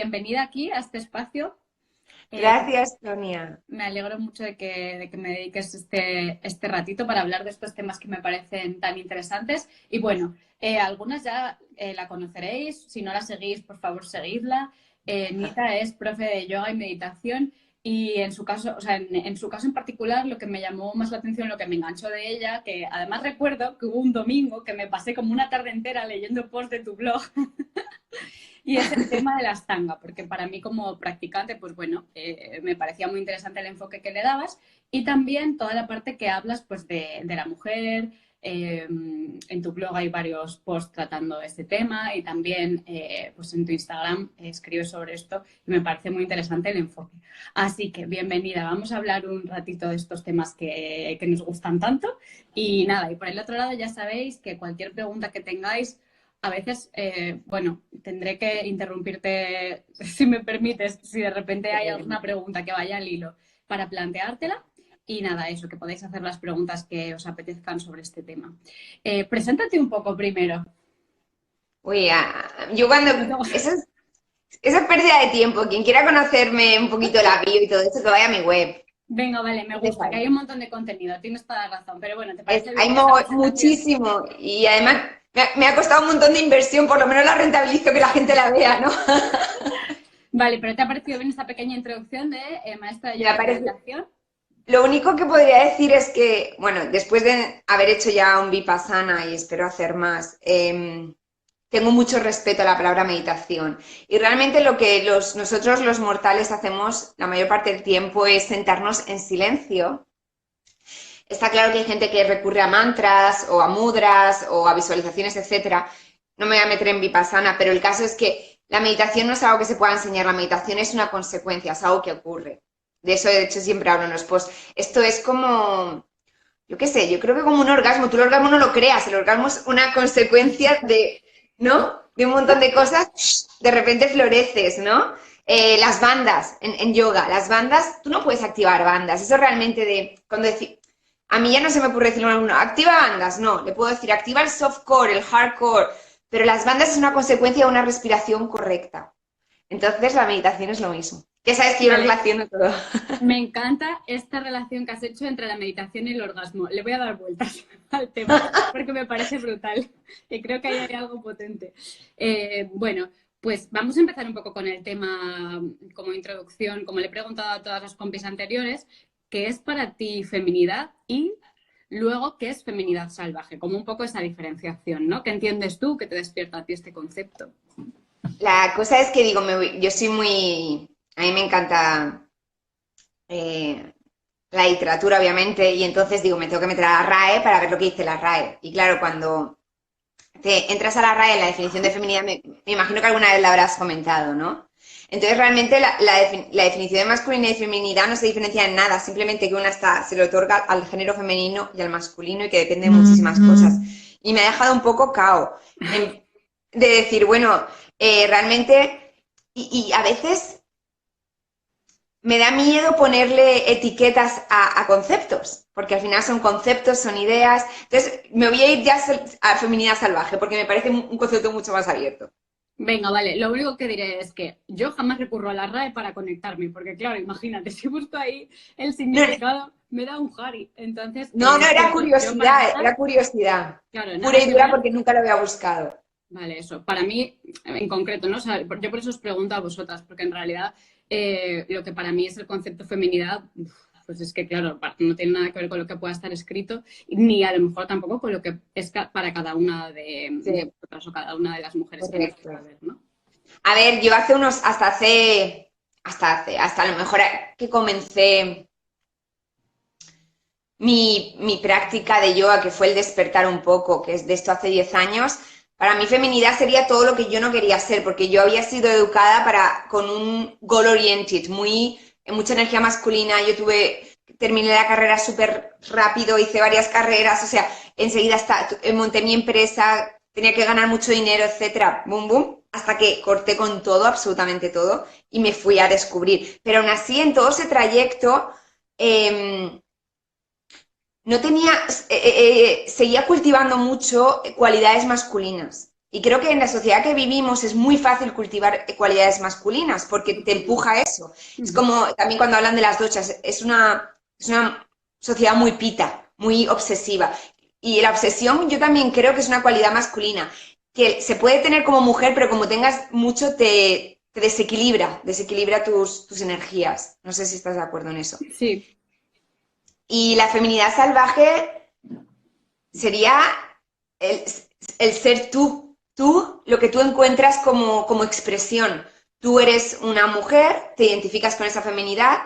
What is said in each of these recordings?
Bienvenida aquí a este espacio. Eh, Gracias, Sonia. Me alegro mucho de que me dediques este ratito para hablar de estos temas que me parecen tan interesantes. Y bueno, algunas ya la conoceréis. Si no la seguís, por favor, seguidla. Nita es profe de yoga y meditación. Y en su caso, o sea, en su caso en particular, lo que me llamó más la atención, lo que me enganchó de ella, que además recuerdo que hubo un domingo que me pasé como una tarde entera leyendo posts de tu blog. Y es el tema de la astanga, porque para mí como practicante, pues bueno, me parecía muy interesante el enfoque que le dabas y también toda la parte que hablas pues de la mujer. En tu blog hay varios posts tratando este tema y también pues en tu Instagram escribes sobre esto y me parece muy interesante el enfoque. Así que bienvenida, vamos a hablar un ratito de estos temas que nos gustan tanto y nada, y por el otro lado ya sabéis que cualquier pregunta que tengáis a veces, bueno, tendré que interrumpirte, si me permites, si de repente hay alguna pregunta que vaya al hilo para planteártela. Y nada, eso, que podéis hacer las preguntas que os apetezcan sobre este tema. Preséntate un poco primero. Uy, yo cuando... No tengo- Eso es pérdida de tiempo. Quien quiera conocerme un poquito la bio y todo eso, que vaya a mi web. Venga, vale, me ¿Qué te gusta, que hay parece? un montón de contenido, tienes toda la razón. Pero bueno, ¿te parece bien Hay esa presentación? muchísimo. Y además me ha costado un montón de inversión, por lo menos la rentabilizo que la gente la vea, ¿no? Vale, pero ¿te ha parecido bien esta pequeña introducción de maestra de Me yoga y parece... meditación? Lo único que podría decir es que, bueno, después de haber hecho ya un Vipassana y espero hacer más, tengo mucho respeto a la palabra meditación. Y realmente lo que nosotros los mortales hacemos la mayor parte del tiempo es sentarnos en silencio. Está claro que hay gente que recurre a mantras o a mudras o a visualizaciones, etcétera. No me voy a meter en vipassana, pero el caso es que la meditación no es algo que se pueda enseñar, la meditación es una consecuencia, es algo que ocurre. De eso, de hecho, siempre hablo en los posts. Esto es como, yo qué sé, yo creo que como un orgasmo, tú el orgasmo no lo creas, el orgasmo es una consecuencia de, ¿no? De un montón de cosas, de repente floreces, ¿no? Las bandas en yoga, las bandas, tú no puedes activar bandas, eso realmente de, cuando decir, a mí ya no se me ocurre decirlo a uno, activa bandas, no, le puedo decir, activa el softcore, el hardcore, pero las bandas es una consecuencia de una respiración correcta. Entonces la meditación es lo mismo. Ya sabes que yo lo Vale, relaciono todo. me encanta esta relación que has hecho entre la meditación y el orgasmo. Le voy a dar vueltas al tema porque me parece brutal y creo que ahí hay algo potente. Bueno, pues vamos a empezar un poco con el tema como introducción, como le he preguntado a todas las compis anteriores, ¿qué es para ti feminidad y luego qué es feminidad salvaje? Como un poco esa diferenciación, ¿no? ¿Qué entiendes tú que te despierta a ti este concepto? La cosa es que digo, yo soy muy, a mí me encanta eh, la literatura, obviamente, y entonces digo, me tengo que meter a la RAE para ver lo que dice la RAE. Y claro, cuando te entras a la RAE en la definición de feminidad, me imagino que alguna vez la habrás comentado, ¿no? Entonces, realmente la definición de masculinidad y feminidad no se diferencia en nada, simplemente que una se le otorga al género femenino y al masculino y que depende de muchísimas cosas. Y me ha dejado un poco cao de decir, bueno, realmente, y a veces me da miedo ponerle etiquetas a conceptos, porque al final son conceptos, son ideas. Entonces, me voy a ir ya a feminidad salvaje, porque me parece un concepto mucho más abierto. Venga, vale. Lo único que diré es que yo jamás recurro a la RAE para conectarme, porque claro, imagínate, si busco ahí el No, significado, me da un jari. Entonces, no pues era yo para nada, era curiosidad. claro, Pura nada y que dura ver. porque nunca lo había buscado. Vale, eso. Para mí, en concreto, ¿no? O sea, yo por eso os pregunto a vosotras, porque en realidad lo que para mí es el concepto feminidad, pues es que, claro, no tiene nada que ver con lo que pueda estar escrito, ni a lo mejor tampoco con lo que es para cada una de Sí, vosotras o cada una de las mujeres que nos correcto. pueda ver, ¿no? A ver, yo hace unos, hasta a lo mejor que comencé mi práctica de yoga, que fue el despertar un poco, que es de esto hace 10 años, para mí feminidad sería todo lo que yo no quería ser, porque yo había sido educada con un goal oriented, mucha energía masculina, terminé la carrera súper rápido, hice varias carreras, o sea, enseguida monté mi empresa, tenía que ganar mucho dinero, etcétera, boom, boom, hasta que corté con todo, absolutamente todo, y me fui a descubrir. Pero aún así, en todo ese trayecto, eh, no tenía, seguía cultivando mucho cualidades masculinas. Y creo que en la sociedad que vivimos es muy fácil cultivar cualidades masculinas porque te empuja a eso. Es como también cuando hablan de las duchas, es una sociedad muy pita, muy obsesiva. Y la obsesión yo también creo que es una cualidad masculina, que se puede tener como mujer, pero como tengas mucho te desequilibra tus energías. No sé si estás de acuerdo en eso. Sí, Y la feminidad salvaje sería el, el ser tú, lo que tú encuentras como expresión. Tú eres una mujer, te identificas con esa feminidad,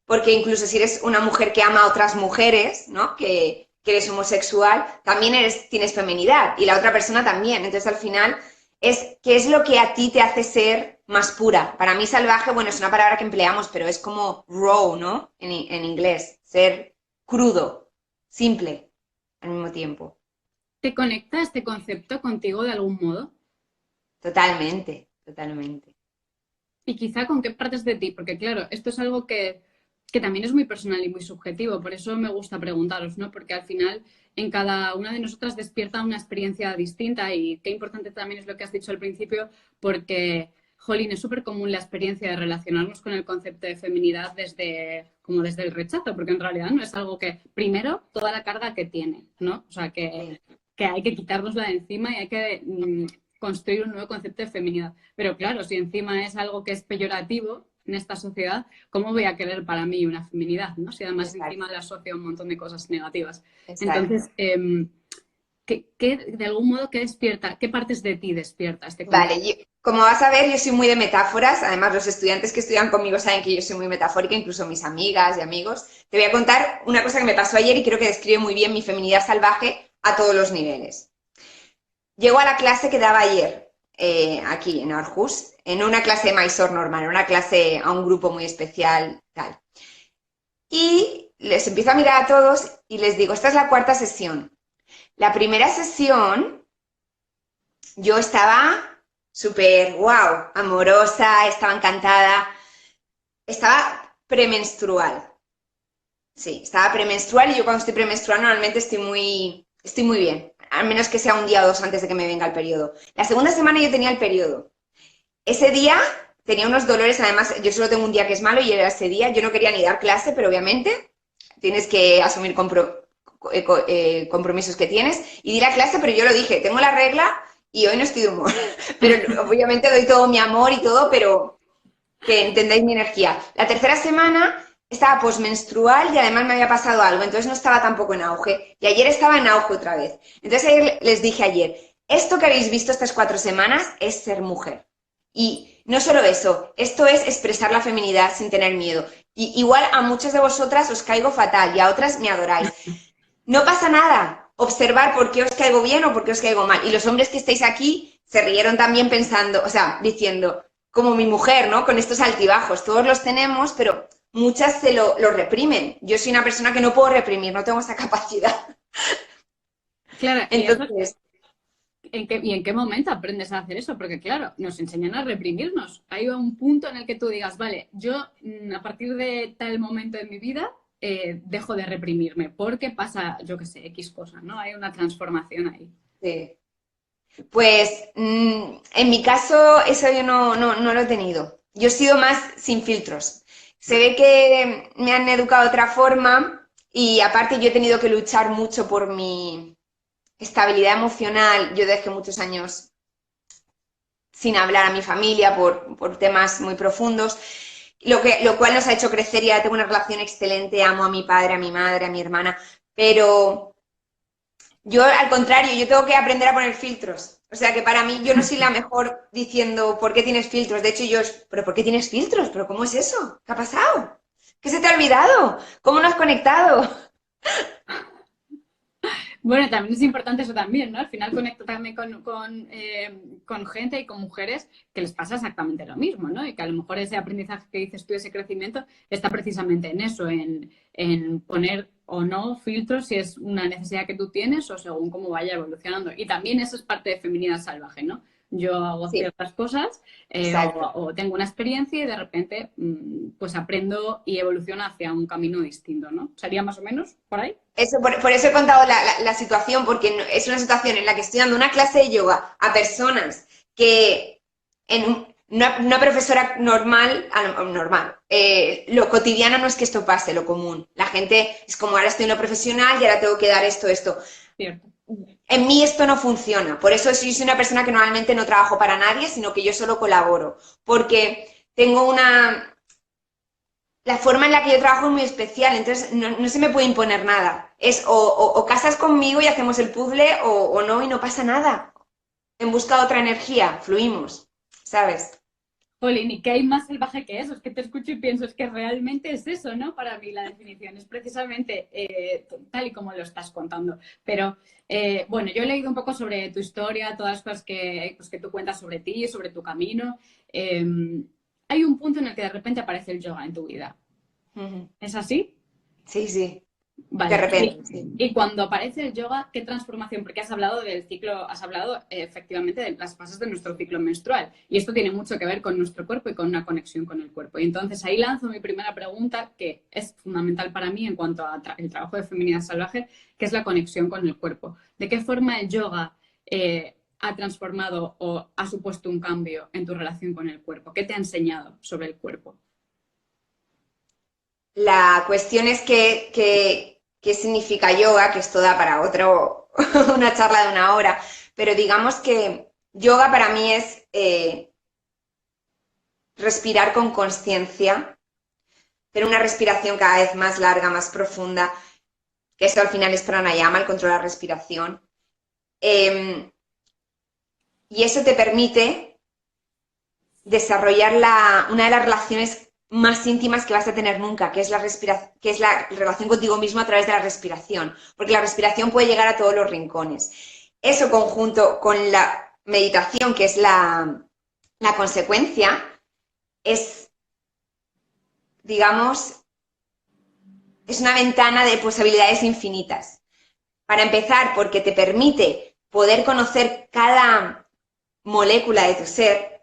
porque incluso si eres una mujer que ama a otras mujeres, ¿no? Que eres homosexual, también tienes feminidad y la otra persona también. Entonces al final ¿qué es lo que a ti te hace ser más pura? Para mí salvaje, bueno, es una palabra que empleamos, pero es como raw, ¿no? En inglés, ser crudo, simple al mismo tiempo. ¿te conecta este concepto contigo de algún modo? Totalmente, totalmente. Y quizá con qué partes de ti, porque claro, esto es algo que también es muy personal y muy subjetivo, por eso me gusta preguntaros, ¿no? Porque al final en cada una de nosotras despierta una experiencia distinta y qué importante también es lo que has dicho al principio, porque, jolín, es súper común la experiencia de relacionarnos con el concepto de feminidad desde el rechazo, porque en realidad no es algo que, primero, toda la carga que tiene, ¿no? O sea, Sí, que hay que quitárnosla de encima y hay que construir un nuevo concepto de feminidad. Pero claro, si encima es algo que es peyorativo en esta sociedad, ¿cómo voy a querer para mí una feminidad? ¿No? Si además exacto, encima le asocio un montón de cosas negativas. exacto. Entonces, de algún modo, ¿qué despierta? ¿Qué partes de ti despierta este Vale, concepto? como vas a ver, yo soy muy de metáforas. Además, los estudiantes que estudian conmigo saben que yo soy muy metafórica, incluso mis amigas y amigos. Te voy a contar una cosa que me pasó ayer y creo que describe muy bien mi feminidad salvaje a todos los niveles. Llego a la clase que daba ayer, aquí en Aarhus, en una clase de Mysore normal, en una clase a un grupo muy especial, tal. Y les empiezo a mirar a todos y les digo, esta es la cuarta sesión. La primera sesión yo estaba súper, wow, amorosa, estaba encantada, estaba premenstrual. Sí, estaba premenstrual y yo cuando estoy premenstrual normalmente estoy muy bien, al menos que sea un día o dos antes de que me venga el periodo. La segunda semana yo tenía el periodo. Ese día tenía unos dolores, además yo solo tengo un día que es malo y era ese día. Yo no quería ni dar clase, pero obviamente tienes que asumir compromisos que tienes y di la clase, pero yo lo dije, tengo la regla y hoy no estoy de humor. Pero obviamente doy todo mi amor y todo, pero que entendáis mi energía. La tercera semana estaba posmenstrual y además me había pasado algo, entonces no estaba tampoco en auge. Y ayer estaba en auge otra vez. Entonces ayer les dije ayer, esto que habéis visto estas 4 semanas es ser mujer. Y no solo eso, esto es expresar la feminidad sin tener miedo. Y igual a muchas de vosotras os caigo fatal y a otras me adoráis. No pasa nada. Observar por qué os caigo bien o por qué os caigo mal. Y los hombres que estáis aquí se rieron también pensando, o sea, diciendo, como mi mujer, ¿no? Con estos altibajos. Todos los tenemos, pero muchas lo reprimen. Yo soy una persona que no puedo reprimir, no tengo esa capacidad. Claro, y eso, Entonces, ¿en qué momento aprendes a hacer eso? Porque claro, nos enseñan a reprimirnos. Hay un punto en el que tú digas, vale, yo a partir de tal momento en mi vida dejo de reprimirme porque pasa, yo qué sé, X cosa, ¿no? Hay una transformación ahí. sí. Pues en mi caso eso yo no lo he tenido. Yo he sido más sin filtros. Se ve que me han educado de otra forma y aparte yo he tenido que luchar mucho por mi estabilidad emocional. Yo dejé muchos años sin hablar a mi familia por temas muy profundos, lo cual nos ha hecho crecer y ahora tengo una relación excelente, amo a mi padre, a mi madre, a mi hermana, pero yo al contrario, yo tengo que aprender a poner filtros. O sea que para mí yo no soy la mejor diciendo por qué tienes filtros. De hecho, ¿pero por qué tienes filtros? ¿Pero cómo es eso? ¿Qué ha pasado? ¿Qué se te ha olvidado? ¿Cómo no has conectado? Bueno, también es importante eso también, ¿no? Al final conecto también con gente y con mujeres que les pasa exactamente lo mismo, ¿no? Y que a lo mejor ese aprendizaje que dices tú, ese crecimiento, está precisamente en eso, en poner o no filtros si es una necesidad que tú tienes o según cómo vaya evolucionando. Y también eso es parte de feminidad salvaje, ¿no? yo hago Sí, ciertas cosas exacto. o tengo una experiencia y de repente pues aprendo y evoluciono hacia un camino distinto, ¿no? ¿Sería más o menos por ahí? Eso, por eso he contado la situación, porque es una situación en la que estoy dando una clase de yoga a personas que una profesora normal, normal, lo cotidiano no es que esto pase, lo común. La gente es como ahora estoy en lo profesional y ahora tengo que dar esto, esto. Cierto. En mí esto no funciona, por eso soy una persona que normalmente no trabajo para nadie, sino que yo solo colaboro, porque tengo la forma en la que yo trabajo es muy especial, entonces no se me puede imponer nada. Es o casas conmigo y hacemos el puzzle o no y no pasa nada. En busca de otra energía, fluimos, ¿sabes? Jolín, ¿y qué hay más salvaje que eso? Es que te escucho y pienso, es que realmente es eso, ¿no? Para mí la definición es precisamente tal y como lo estás contando. Pero bueno, yo he leído un poco sobre tu historia, todas las cosas que, pues, que tú cuentas sobre ti, sobre tu camino. Eh, Hay un punto en el que de repente aparece el yoga en tu vida. Ujú. ¿Es así? Sí, sí, de Vale. repente, sí. Y cuando aparece el yoga, ¿qué transformación? Porque has hablado del ciclo, has hablado efectivamente de las fases de nuestro ciclo menstrual. Y esto tiene mucho que ver con nuestro cuerpo y con una conexión con el cuerpo. Y entonces ahí lanzo mi primera pregunta, que es fundamental para mí en cuanto a el trabajo de feminidad salvaje, que es la conexión con el cuerpo. ¿De qué forma el yoga ha transformado o ha supuesto un cambio en tu relación con el cuerpo? ¿Qué te ha enseñado sobre el cuerpo? La cuestión es qué significa yoga, que esto da para una charla de una hora, pero digamos que yoga para mí es respirar con conciencia, tener una respiración cada vez más larga, más profunda, que eso al final es pranayama, el control de la respiración. Eh, y eso te permite desarrollar una de las relaciones más íntimas que vas a tener nunca, que es que es la relación contigo mismo a través de la respiración, porque la respiración puede llegar a todos los rincones. Eso conjunto con la meditación, que es la consecuencia, es, digamos, es una ventana de posibilidades infinitas. Para empezar, porque te permite poder conocer cada molécula de tu ser,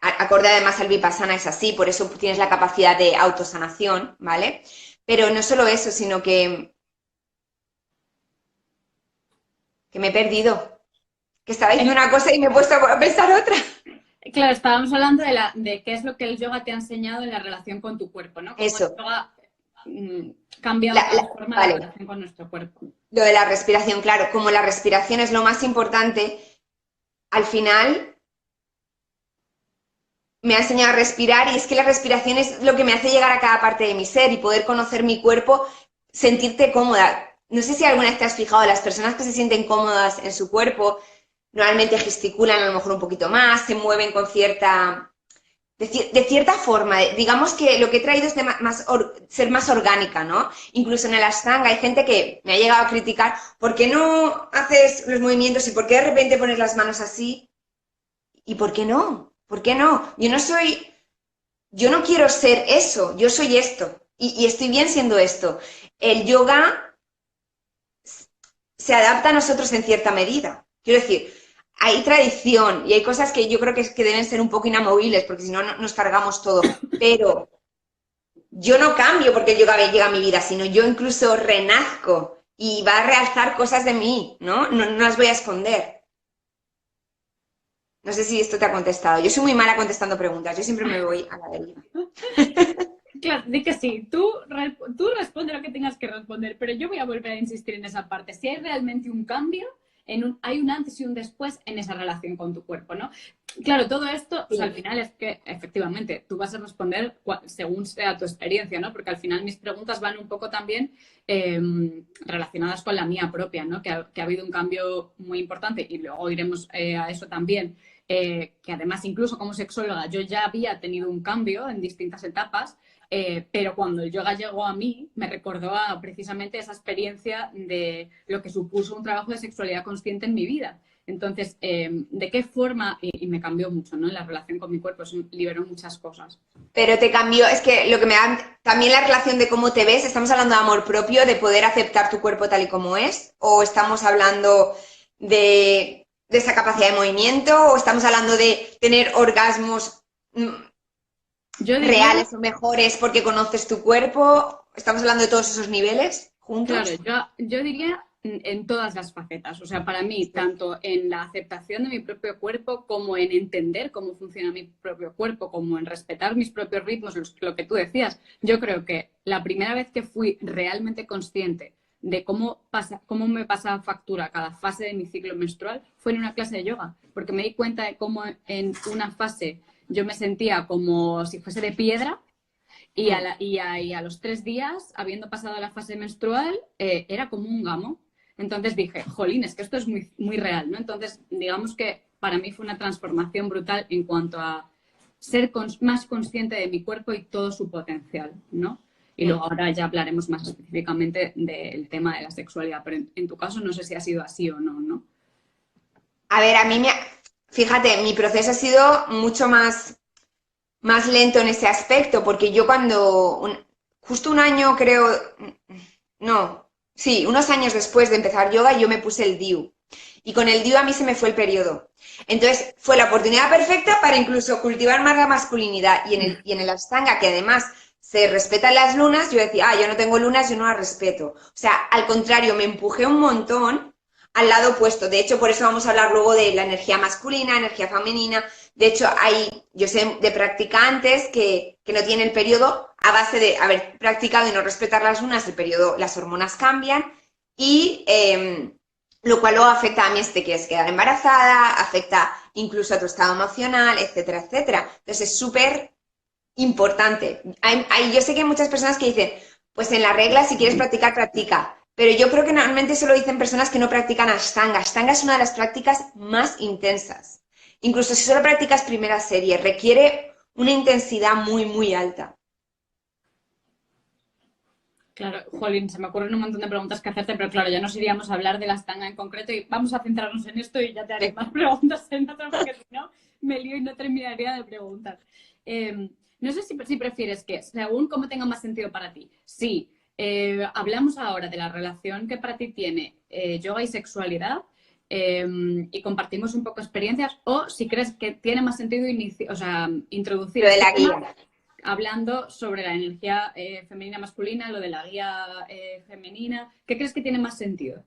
acorde además al Vipassana es así, por eso tienes la capacidad de autosanación, ¿vale? Pero no solo eso, sino que me he perdido, que estaba diciendo una cosa y me he puesto a pensar otra. Claro, estábamos hablando de qué es lo que el yoga te ha enseñado en la relación con tu cuerpo, ¿no? Cómo el Eso, yoga cambia o transforma la vale, relación con nuestro cuerpo. lo de la respiración, claro, como la respiración es lo más importante, al final me ha enseñado a respirar y es que la respiración es lo que me hace llegar a cada parte de mi ser y poder conocer mi cuerpo, sentirte cómoda. No sé si alguna vez te has fijado, las personas que se sienten cómodas en su cuerpo normalmente gesticulan a lo mejor un poquito más, se mueven con de cierta forma. Digamos que lo que he traído es de ser más orgánica, ¿no? Incluso en el Ashtanga hay gente que me ha llegado a criticar, ¿por qué no haces los movimientos y por qué de repente pones las manos así? ¿Y por qué no? ¿Por qué no? Yo no quiero ser eso, yo soy esto y estoy bien siendo esto. El yoga se adapta a nosotros en cierta medida. Quiero decir, hay tradición y hay cosas que yo creo que deben ser un poco inamovibles porque si no nos cargamos todo, pero yo no cambio porque el yoga llega a mi vida, sino yo incluso renazco y va a realzar cosas de mí, ¿no? No las voy a esconder. No sé si esto te ha contestado. Yo soy muy mala contestando preguntas, yo siempre me voy a la deriva. Claro, di que sí, tú responde lo que tengas que responder, pero yo voy a volver a insistir en esa parte. Si hay realmente un cambio, hay un antes y un después en esa relación con tu cuerpo, ¿no? Claro, todo esto, pues al Sí. final es que efectivamente tú vas a responder según sea tu experiencia, ¿no? Porque al final mis preguntas van un poco también eh, relacionadas con la mía propia, ¿no? Que ha habido un cambio muy importante y luego iremos a eso también. Que además incluso como sexóloga yo ya había tenido un cambio en distintas etapas, pero cuando el yoga llegó a mí, me recordó a precisamente esa experiencia de lo que supuso un trabajo de sexualidad consciente en mi vida. Entonces, ¿de qué forma? Y me cambió mucho, ¿no? En la relación con mi cuerpo, eso liberó muchas cosas. Pero te cambió, es que lo que me da también la relación de cómo te ves, ¿estamos hablando de amor propio, de poder aceptar tu cuerpo tal y como es? ¿O estamos hablando de de esa capacidad de movimiento o estamos hablando de tener orgasmos Yo diría, reales o mejores porque conoces tu cuerpo? ¿Estamos hablando de todos esos niveles claro, juntos? yo diría en todas las facetas. O sea, para mí, Sí. tanto en la aceptación de mi propio cuerpo, como en entender cómo funciona mi propio cuerpo, como en respetar mis propios ritmos, lo que tú decías. Yo creo que la primera vez que fui realmente consciente de cómo me pasa factura cada fase de mi ciclo menstrual fue en una clase de yoga, porque me di cuenta de cómo en una fase yo me sentía como si fuese de piedra Mm. y a los 3 días, habiendo pasado la fase menstrual, era como un gamo. Entonces dije, jolín, es que esto es muy, muy real, ¿no? Entonces, digamos que para mí fue una transformación brutal en cuanto a ser más consciente de mi cuerpo y todo su potencial, ¿no? Y Mm. luego ahora ya hablaremos más específicamente del tema de la sexualidad, pero en tu caso no sé si ha sido así o no, ¿no? A ver, fíjate, mi proceso ha sido mucho más lento en ese aspecto, porque yo justo un año creo, no, sí, unos años después de empezar yoga, yo me puse el DIU. Y con el DIU a mí se me fue el periodo. Entonces fue la oportunidad perfecta para incluso cultivar más la masculinidad. Y en el Ashtanga, que además se respetan las lunas, yo decía, yo no tengo lunas, yo no las respeto. O sea, al contrario, me empujé un montón al lado opuesto. De hecho, por eso vamos a hablar luego de la energía masculina, energía femenina. De hecho, yo sé de practicantes que no tienen el periodo a base de haber practicado y no respetar las lunas, el periodo, las hormonas cambian y lo cual luego afecta a mí si te quieres quedar embarazada, afecta incluso a tu estado emocional, etcétera, etcétera. Entonces es súper importante. Yo sé que hay muchas personas que dicen, pues en la regla si quieres practicar, practica. Pero yo creo que normalmente solo dicen personas que no practican Ashtanga. Ashtanga es una de las prácticas más intensas. Incluso si solo practicas primera serie, requiere una intensidad muy, muy alta. Claro, jolín, se me ocurren un montón de preguntas que hacerte, pero claro, ya nos iríamos a hablar de la Stanga en concreto y vamos a centrarnos en esto y ya te haré más preguntas en otro, porque si no, me lío y no terminaría de preguntar. No sé si prefieres que, según cómo tenga más sentido para ti, si hablamos ahora de la relación que para ti tiene yoga y sexualidad y compartimos un poco experiencias, o si crees que tiene más sentido introducir Lo de este la tema guía. hablando sobre la energía femenina masculina, lo de la guía femenina. ¿Qué crees que tiene más sentido?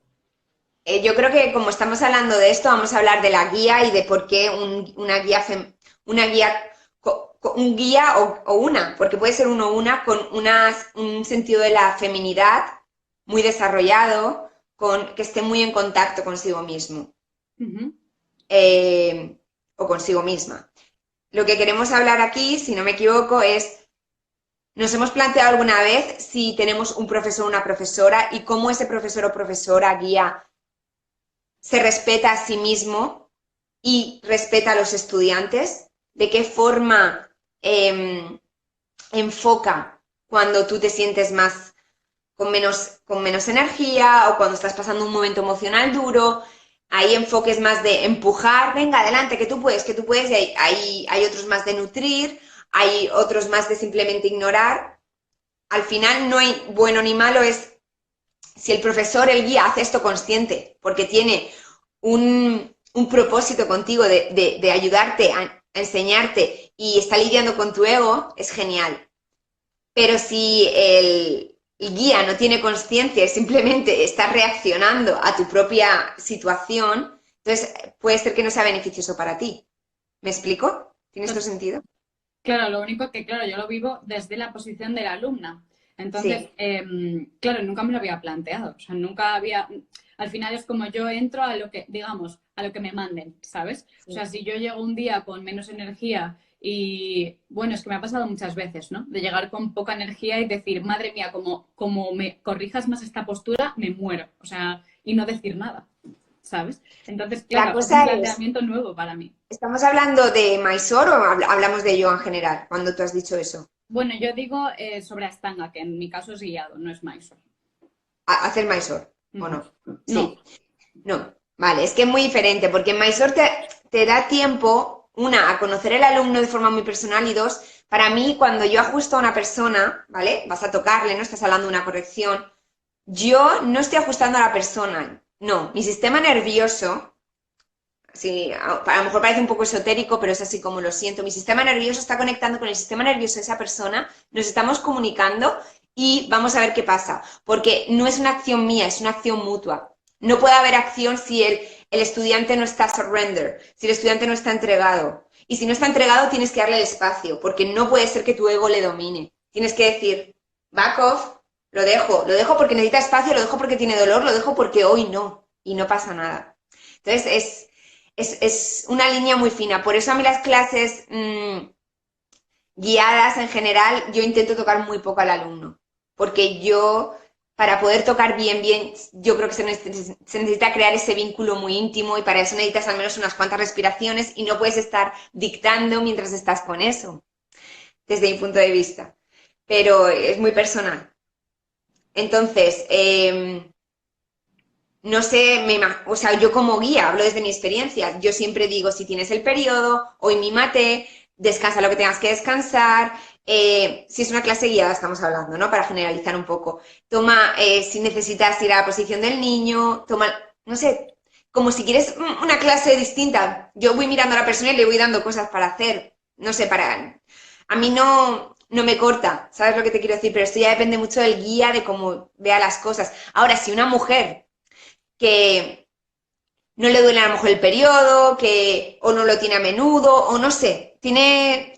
Yo creo que como estamos hablando de esto, vamos a hablar de la guía y de por qué una guía, un guía o una, porque puede ser uno o una con un sentido de la feminidad muy desarrollado, que esté muy en contacto consigo mismo Ujú. eh, o consigo misma. Lo que queremos hablar aquí, si no me equivoco, es, nos hemos planteado alguna vez si tenemos un profesor o una profesora y cómo ese profesor o profesora guía se respeta a sí mismo y respeta a los estudiantes, de qué forma enfoca cuando tú te sientes más con menos energía o cuando estás pasando un momento emocional duro. Hay enfoques más de empujar, venga, adelante, que tú puedes, y hay otros más de nutrir, hay otros más de simplemente ignorar. Al final no hay bueno ni malo, es si el profesor, el guía, hace esto consciente, porque tiene un propósito contigo de ayudarte a enseñarte y está lidiando con tu ego, es genial. Pero si el guía no tiene conciencia y simplemente está reaccionando a tu propia situación, entonces puede ser que no sea beneficioso para ti. ¿Me explico? ¿Tiene esto sentido? Claro, lo único que, claro, yo lo vivo desde la posición de la alumna. Entonces, Sí. claro, nunca me lo había planteado. O sea, nunca había. Al final es como yo entro a lo que, digamos, a lo que me manden, ¿sabes? O sea, Sí. si yo llego un día con menos energía y, bueno, es que me ha pasado muchas veces, ¿no? De llegar con poca energía y decir, madre mía, como me corrijas más esta postura, me muero. O sea, y no decir nada, ¿sabes? Entonces, La claro, es un cosa es, planteamiento nuevo para mí. ¿estamos hablando de Mysore o hablamos de yoga en general cuando tú has dicho eso? Bueno, yo digo sobre Astanga, que en mi caso es guiado, no es Mysore. ¿Hacer Mysore o Ujú. no? No, Sí. No, vale, es que es muy diferente, porque en Mysore te da tiempo, una, a conocer el alumno de forma muy personal y dos, para mí, cuando yo ajusto a una persona, ¿vale? Vas a tocarle, no estás hablando de una corrección, yo no estoy ajustando a la persona, no, mi sistema nervioso, sí, a lo mejor parece un poco esotérico, pero es así como lo siento. Mi sistema nervioso está conectando con el sistema nervioso de esa persona, nos estamos comunicando y vamos a ver qué pasa, porque no es una acción mía, es una acción mutua. No puede haber acción si el estudiante no está surrender, si el estudiante no está entregado. Y si no está entregado, tienes que darle el espacio, porque no puede ser que tu ego le domine. Tienes que decir, back off, lo dejo porque necesita espacio, lo dejo porque tiene dolor, lo dejo porque hoy no, y no pasa nada. Entonces, es una línea muy fina. Por eso a mí las clases guiadas en general, yo intento tocar muy poco al alumno. Porque yo, para poder tocar bien, yo creo que se necesita crear ese vínculo muy íntimo y para eso necesitas al menos unas cuantas respiraciones y no puedes estar dictando mientras estás con eso, desde mi punto de vista. Pero es muy personal. Entonces, no sé, o sea, yo como guía, hablo desde mi experiencia, yo siempre digo, si tienes el periodo, hoy mímate, descansa lo que tengas que descansar, si es una clase guiada estamos hablando, ¿no? Para generalizar un poco. Toma, si necesitas ir a la posición del niño, toma, no sé, como si quieres una clase distinta. Yo voy mirando a la persona y le voy dando cosas para hacer, no sé, para... A mí no me corta, ¿sabes lo que te quiero decir? Pero esto ya depende mucho del guía, de cómo vea las cosas. Ahora, si una mujer que no le duele a lo mejor el periodo, que o no lo tiene a menudo, o no sé,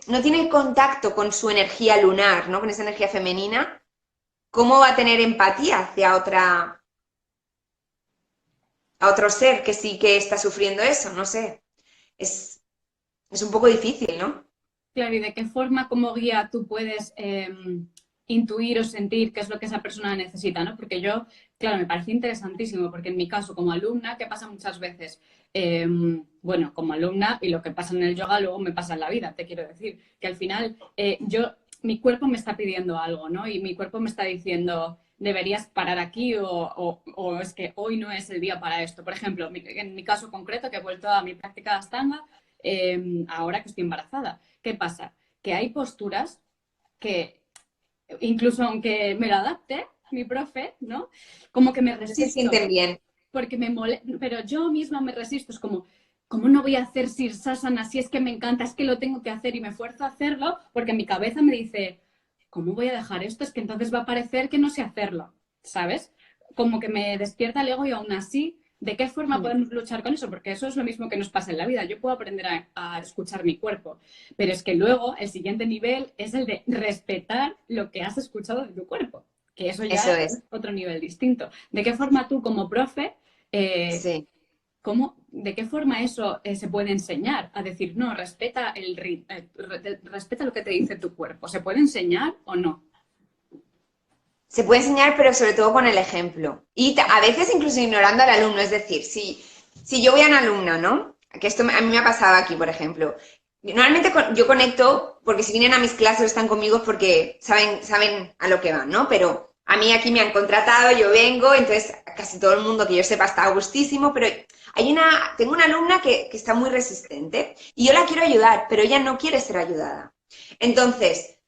no tiene contacto con su energía lunar, ¿no? Con esa energía femenina, ¿cómo va a tener empatía hacia a otro ser que sí que está sufriendo eso? No sé. Es, es un poco difícil, ¿no? Claro, ¿y de qué forma como guía tú puedes intuir o sentir qué es lo que esa persona necesita, ¿no? Porque yo, claro, me parece interesantísimo, porque en mi caso, como alumna, ¿qué pasa muchas veces? Bueno, como alumna, y lo que pasa en el yoga luego me pasa en la vida, te quiero decir, que al final mi cuerpo me está pidiendo algo, ¿no? Y mi cuerpo me está diciendo, deberías parar aquí o es que hoy no es el día para esto. Por ejemplo, en mi caso concreto, que he vuelto a mi práctica de Ashtanga, ahora que estoy embarazada. ¿Qué pasa? Que hay posturas que, incluso aunque me lo adapte mi profe, ¿no? Como que me No se sienten resisto, bien. porque me molesta, pero yo misma me resisto, es como, ¿cómo no voy a hacer Sirsasana si es que me encanta, es que lo tengo que hacer y me fuerzo a hacerlo? Porque mi cabeza me dice, ¿cómo voy a dejar esto? Es que entonces va a parecer que no sé hacerlo, ¿sabes? Como que me despierta el ego y aún así, ¿de qué forma podemos luchar con eso? Porque eso es lo mismo que nos pasa en la vida. Yo puedo aprender a escuchar mi cuerpo, pero es que luego el siguiente nivel es el de respetar lo que has escuchado de tu cuerpo, que eso Eso ya es. es otro nivel distinto. ¿De qué forma tú como profe Sí. de qué forma eso se puede enseñar? A decir, no, respeta lo que te dice tu cuerpo. ¿Se puede enseñar o no? Se puede enseñar, pero sobre todo con el ejemplo. Y a veces incluso ignorando al alumno. Es decir, si yo voy a una alumna, ¿no? Que esto a mí me ha pasado aquí, por ejemplo. Normalmente yo conecto, porque si vienen a mis clases o están conmigo es porque saben a lo que van, ¿no? Pero a mí aquí me han contratado, yo vengo, entonces casi todo el mundo que yo sepa está a gustísimo, pero tengo una alumna que está muy resistente y yo la quiero ayudar, pero ella no quiere ser ayudada. Entonces,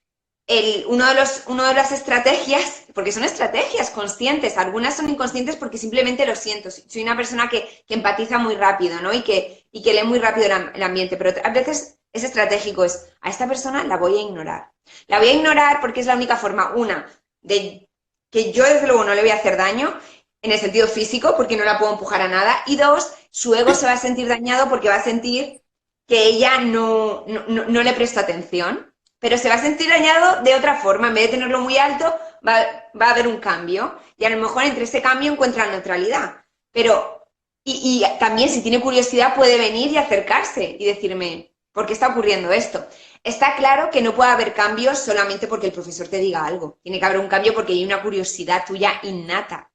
una de las estrategias, porque son estrategias conscientes, algunas son inconscientes porque simplemente lo siento, soy una persona que empatiza muy rápido, ¿no? Y que lee muy rápido el ambiente, pero a veces es estratégico, a esta persona la voy a ignorar. La voy a ignorar porque es la única forma, una, de que yo desde luego no le voy a hacer daño en el sentido físico porque no la puedo empujar a nada, y dos, su ego se va a sentir dañado porque va a sentir que ella no le presta atención, pero se va a sentir dañado de otra forma. En vez de tenerlo muy alto, va a haber un cambio. Y a lo mejor entre ese cambio encuentra neutralidad. Pero, y también si tiene curiosidad puede venir y acercarse y decirme, ¿por qué está ocurriendo esto? Está claro que no puede haber cambios solamente porque el profesor te diga algo. Tiene que haber un cambio porque hay una curiosidad tuya innata.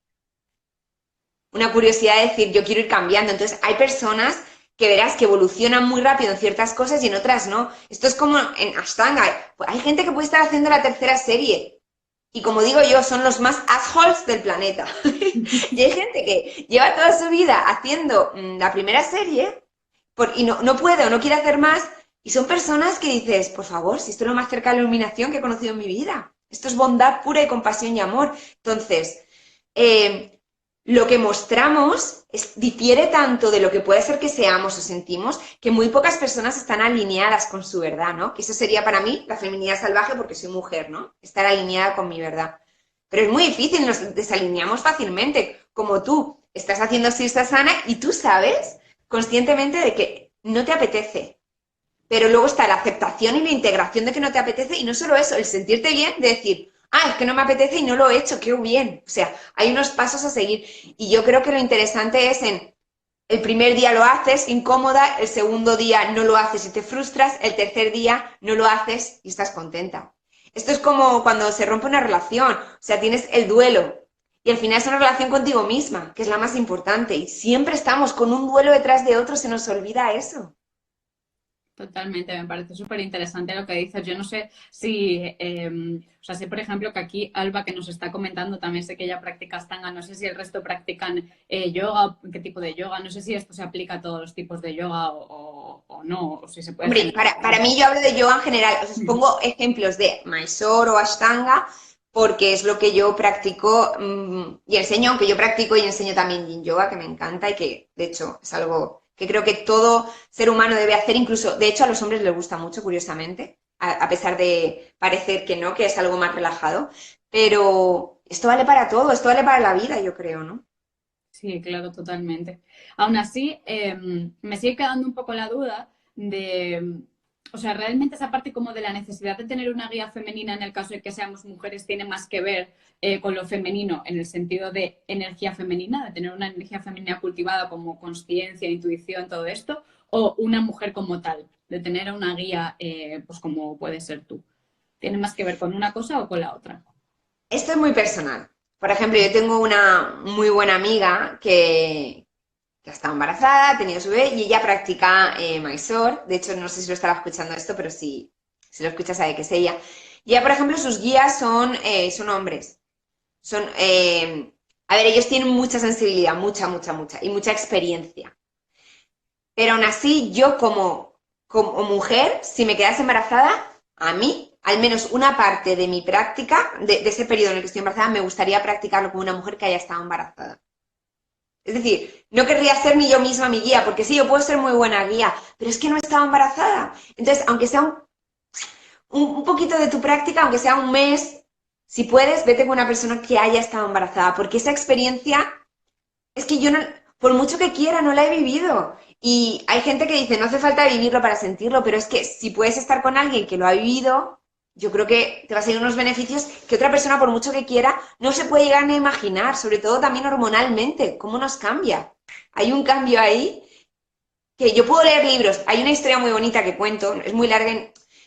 Una curiosidad de decir, yo quiero ir cambiando. Entonces, hay personas que verás que evolucionan muy rápido en ciertas cosas y en otras no. Esto es como en Ashtanga. Hay gente que puede estar haciendo la tercera serie. Y como digo yo, son los más assholes del planeta. Y hay gente que lleva toda su vida haciendo la primera serie y no puede o no quiere hacer más. Y son personas que dices, por favor, si esto es lo más cerca de la iluminación que he conocido en mi vida. Esto es bondad pura y compasión y amor. Entonces, lo que mostramos difiere tanto de lo que puede ser que seamos o sentimos, que muy pocas personas están alineadas con su verdad, ¿no? Que eso sería para mí la feminidad salvaje porque soy mujer, ¿no? Estar alineada con mi verdad. Pero es muy difícil, nos desalineamos fácilmente, como tú estás haciendo Sirsasana y tú sabes conscientemente de que no te apetece. Pero luego está la aceptación y la integración de que no te apetece y no solo eso, el sentirte bien de decir, es que no me apetece y no lo he hecho, qué bien. O sea, hay unos pasos a seguir. Y yo creo que lo interesante es el primer día lo haces incómoda, el segundo día no lo haces y te frustras, el tercer día no lo haces y estás contenta. Esto es como cuando se rompe una relación, o sea, tienes el duelo y al final es una relación contigo misma, que es la más importante y siempre estamos con un duelo detrás de otro, se nos olvida eso. Totalmente, me parece súper interesante lo que dices. Yo no sé si, o sea, sé por ejemplo que aquí Alba que nos está comentando, también sé que ella practica Astanga, no sé si el resto practican yoga, qué tipo de yoga, no sé si esto se aplica a todos los tipos de yoga o no, o si se puede Hombre, generalizar. para mí yo hablo de yoga en general, os pongo ejemplos de Mysore o Ashtanga porque es lo que yo practico y enseño, aunque yo practico y enseño también Yin Yoga, que me encanta y que de hecho es algo que creo que todo ser humano debe hacer, incluso, de hecho a los hombres les gusta mucho, curiosamente, a pesar de parecer que no, que es algo más relajado, pero esto vale para todo, esto vale para la vida, yo creo, ¿no? Sí, claro, totalmente. Aún así, me sigue quedando un poco la duda de, o sea, realmente esa parte como de la necesidad de tener una guía femenina en el caso de que seamos mujeres tiene más que ver con lo femenino en el sentido de energía femenina, de tener una energía femenina cultivada como conciencia, intuición, todo esto, o una mujer como tal, de tener una guía, pues como puede ser tú. ¿Tiene más que ver con una cosa o con la otra? Esto es muy personal. Por ejemplo, yo tengo una muy buena amiga que está embarazada, ha tenido su bebé y ella practica Mysore. De hecho, no sé si lo estaba escuchando esto, pero si lo escuchas sabe que es ella. Y ella, por ejemplo, sus guías son hombres. Son, a ver, ellos tienen mucha sensibilidad, mucha, y mucha experiencia. Pero aún así, yo como mujer, si me quedase embarazada, a mí, al menos una parte de mi práctica, de ese periodo en el que estoy embarazada, me gustaría practicarlo con una mujer que haya estado embarazada. Es decir, no querría ser ni yo misma mi guía, porque sí, yo puedo ser muy buena guía, pero es que no estaba embarazada. Entonces, aunque sea un poquito de tu práctica, aunque sea un mes, si puedes, vete con una persona que haya estado embarazada, porque esa experiencia es que yo no, por mucho que quiera, no la he vivido. Y hay gente que dice, no hace falta vivirlo para sentirlo, pero es que si puedes estar con alguien que lo ha vivido, yo creo que te va a ser unos beneficios que otra persona, por mucho que quiera, no se puede llegar a imaginar, sobre todo también hormonalmente, cómo nos cambia. Hay un cambio ahí que yo puedo leer libros. Hay una historia muy bonita que cuento, es muy larga,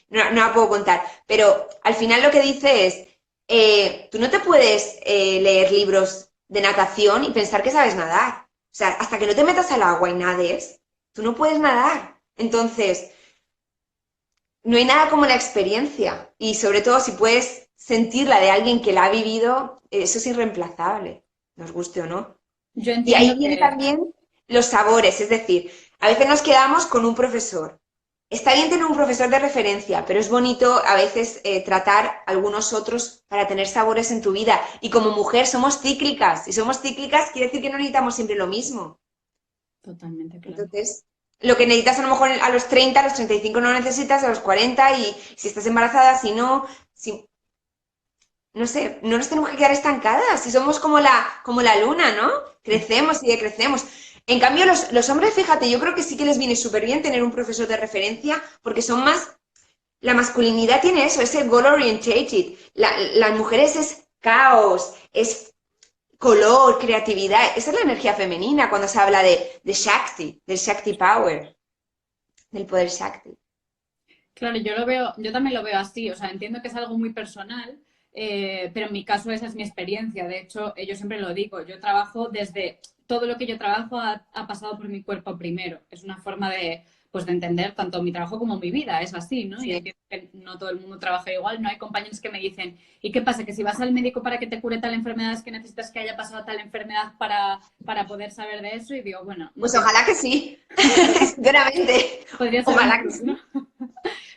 no la puedo contar, pero al final lo que dice es, tú no te puedes leer libros de natación y pensar que sabes nadar. O sea, hasta que no te metas al agua y nades, tú no puedes nadar. Entonces, no hay nada como la experiencia. Y sobre todo si puedes sentirla de alguien que la ha vivido, eso es irreemplazable, nos guste o no. Yo Y ahí entiendo vienen que también los sabores, es decir, a veces nos quedamos con un profesor. Está bien tener un profesor de referencia, pero es bonito a veces tratar algunos otros para tener sabores en tu vida. Y como mujer somos cíclicas, y somos cíclicas quiere decir que no necesitamos siempre lo mismo. totalmente claro. Entonces, lo que necesitas a lo mejor a los 30, a los 35 no necesitas, a los 40 y si estás embarazada, si no, si, no sé, no nos tenemos que quedar estancadas, si somos como la luna, ¿no? Crecemos y decrecemos. En cambio, los hombres, fíjate, yo creo que sí que les viene súper bien tener un profesor de referencia porque son más, la masculinidad tiene eso, ese goal orientated. Las mujeres es caos, es color, creatividad. Esa es la energía femenina cuando se habla de Shakti, del Shakti Power, del poder Shakti. Claro, yo lo veo, yo también lo veo así, o sea, entiendo que es algo muy personal, pero en mi caso esa es mi experiencia. De hecho, yo siempre lo digo, yo trabajo desde, todo lo que yo trabajo ha pasado por mi cuerpo primero. Es una forma de, pues, de entender tanto mi trabajo como mi vida, es así, ¿no? Y Sí. entiendo que no todo el mundo trabaja igual, no hay compañeros que me dicen, ¿y qué pasa? Que si vas al médico para que te cure tal enfermedad es que necesitas que haya pasado tal enfermedad para poder saber de eso y digo, bueno, no Pues tiene, ojalá que sí, sinceramente, podría ser un ojalá que plus, ¿no? O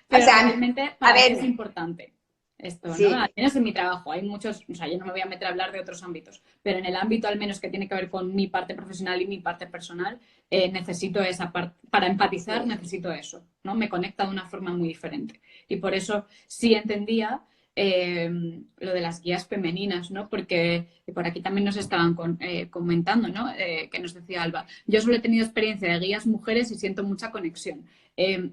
Pero sea, realmente a para mí es ver, importante. esto, ¿no? Sí, Al menos en mi trabajo hay muchos, o sea, yo no me voy a meter a hablar de otros ámbitos, pero en el ámbito al menos que tiene que ver con mi parte profesional y mi parte personal, necesito esa parte, para empatizar sí, necesito eso, ¿no? Me conecta de una forma muy diferente. Y por eso sí entendía eh, lo de las guías femeninas, ¿no? Porque por aquí también nos estaban comentando, ¿no? Que nos decía Alba, yo solo he tenido experiencia de guías mujeres y siento mucha conexión.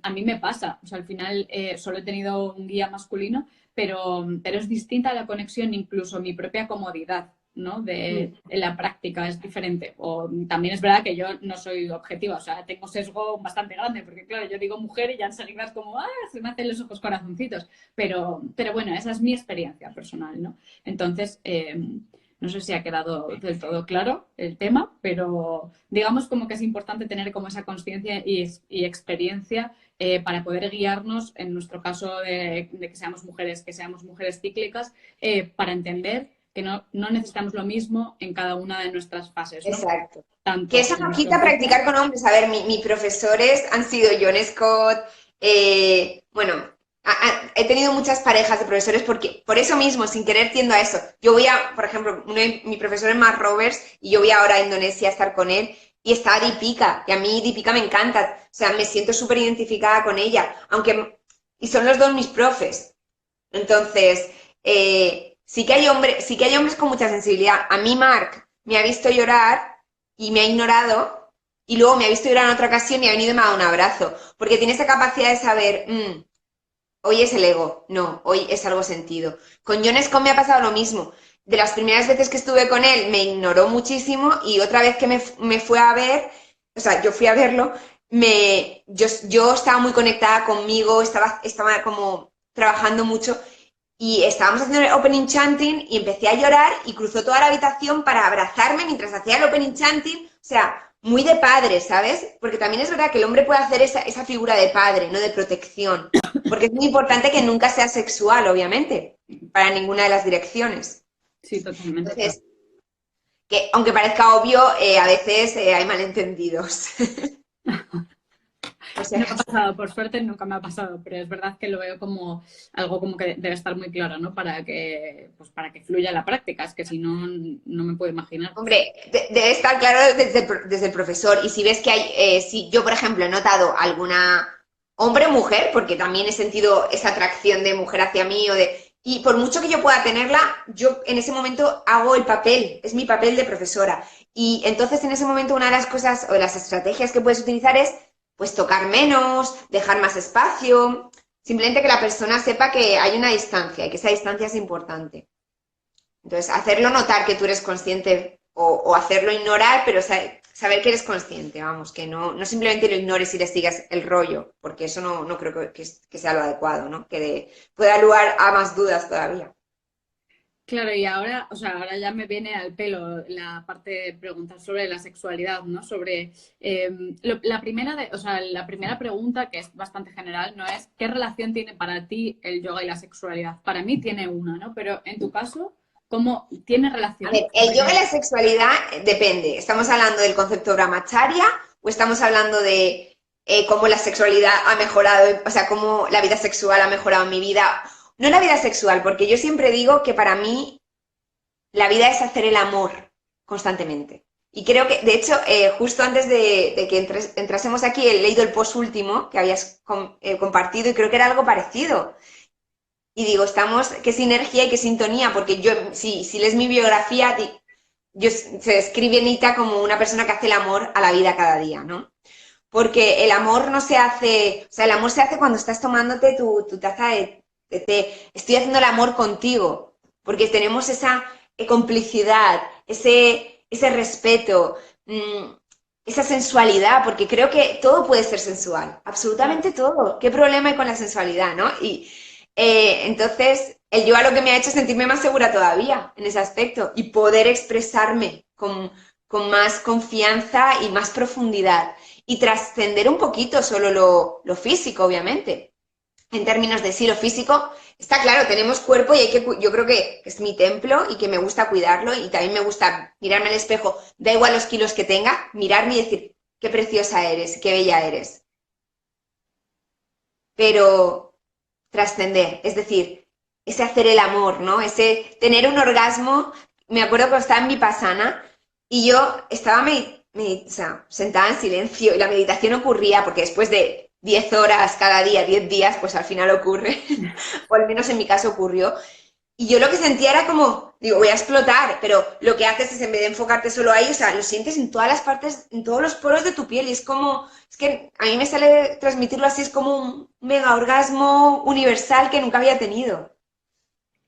A mí me pasa, o sea, al final solo he tenido un guía masculino, pero es distinta la conexión, incluso mi propia comodidad, ¿no? mm, En la práctica es diferente. O también es verdad que yo no soy objetiva, o sea, tengo sesgo bastante grande, porque claro, yo digo mujer y ya enseguida es como, se me hacen los ojos corazoncitos. Pero bueno, esa es mi experiencia personal, ¿no? Entonces, no sé si ha quedado del todo claro el tema, pero digamos como que es importante tener como esa conciencia y experiencia para poder guiarnos, en nuestro caso de que seamos mujeres cíclicas, para entender que no necesitamos lo mismo en cada una de nuestras fases, ¿no? exacto. Que Tanto eso en no nuestro quita ciclo. practicar con hombres. A ver, mis profesores han sido John Scott, bueno, he tenido muchas parejas de profesores porque, por eso mismo, sin querer tiendo a eso. Yo voy a, por ejemplo, mi profesor es Mark Roberts y yo voy ahora a Indonesia a estar con él y está Deepika, y a mí Deepika me encanta, o sea, me siento súper identificada con ella, aunque, y son los dos mis profes. Entonces, sí que hay hombres con mucha sensibilidad. A mí Mark me ha visto llorar y me ha ignorado y luego me ha visto llorar en otra ocasión y ha venido y me ha dado un abrazo, porque tiene esa capacidad de saber, hoy es el ego, no, hoy es algo sentido. Con John Scott me ha pasado lo mismo. De las primeras veces que estuve con él me ignoró muchísimo y otra vez que me fue a ver, o sea, yo fui a verlo, yo estaba muy conectada conmigo, estaba como trabajando mucho y estábamos haciendo el opening chanting y empecé a llorar y cruzó toda la habitación para abrazarme mientras hacía el opening chanting. O sea, muy de padre, ¿sabes? Porque también es verdad que el hombre puede hacer esa figura de padre, no de protección. Porque es muy importante que nunca sea sexual, obviamente, para ninguna de las direcciones. Sí, totalmente, claro. Entonces, que aunque parezca obvio, a veces hay malentendidos. O sea, No me ha pasado, por suerte nunca me ha pasado, pero es verdad que lo veo como algo como que debe estar muy claro, ¿no? Pues para que fluya la práctica, es que si no, no me puedo imaginar. hombre, debe estar claro desde el profesor. Y si ves que hay, si yo, por ejemplo, he notado alguna hombre o mujer, porque también he sentido esa atracción de mujer hacia mí y por mucho que yo pueda tenerla, yo en ese momento hago el papel, es mi papel de profesora. Y entonces en ese momento una de las cosas o de las estrategias que puedes utilizar es pues tocar menos, dejar más espacio, simplemente que la persona sepa que hay una distancia y que esa distancia es importante. Entonces, hacerlo notar que tú eres consciente o hacerlo ignorar, pero saber que eres consciente, vamos, que no simplemente lo ignores y le sigas el rollo, porque eso no creo que sea lo adecuado, ¿no? Puede dar lugar a más dudas todavía. Claro, y ahora, o sea, ahora ya me viene al pelo la parte de preguntar sobre la sexualidad, ¿no? Sobre la primera o sea, la primera pregunta, que es bastante general, no es ¿qué relación tiene para ti el yoga y la sexualidad? Para mí tiene una, ¿no? Pero en tu caso, ¿cómo tiene A relación? ver, el yoga y la sexualidad depende. ¿Estamos hablando del concepto brahmacharya o estamos hablando de cómo la sexualidad ha mejorado, o sea, cómo la vida sexual ha mejorado en mi vida? No la vida sexual, porque yo siempre digo que para mí la vida es hacer el amor constantemente. Y creo que, de hecho, justo antes de que entrásemos aquí, he leído el post último que habías compartido y creo que era algo parecido. Y digo, qué sinergia y qué sintonía, porque yo, si lees mi biografía, se describe Nita como una persona que hace el amor a la vida cada día, ¿no? Porque el amor no se hace, o sea, el amor se hace cuando estás tomándote tu taza de té. Estoy haciendo el amor contigo, porque tenemos esa complicidad, ese respeto, esa sensualidad, porque creo que todo puede ser sensual, absolutamente todo. ¿Qué problema hay con la sensualidad, no? Y entonces, el yoga lo que me ha hecho es sentirme más segura todavía en ese aspecto y poder expresarme con más confianza y más profundidad y trascender un poquito solo lo físico, obviamente. En términos de sí, lo físico, está claro, tenemos cuerpo y yo creo que es mi templo y que me gusta cuidarlo y también me gusta mirarme al espejo, da igual los kilos que tenga, mirarme y decir, qué preciosa eres, qué bella eres. Pero trascender, es decir, ese hacer el amor, ¿no? Ese tener un orgasmo. Me acuerdo que estaba en Vipassana y yo estaba o sea, sentada en silencio y la meditación ocurría porque después de 10 horas cada día, 10 días, pues al final ocurre, o al menos en mi caso ocurrió. Y yo lo que sentía era como, digo, voy a explotar, pero lo que haces es en vez de enfocarte solo ahí, o sea, lo sientes en todas las partes, en todos los poros de tu piel y es como, es que a mí me sale transmitirlo así, es como un mega orgasmo universal que nunca había tenido.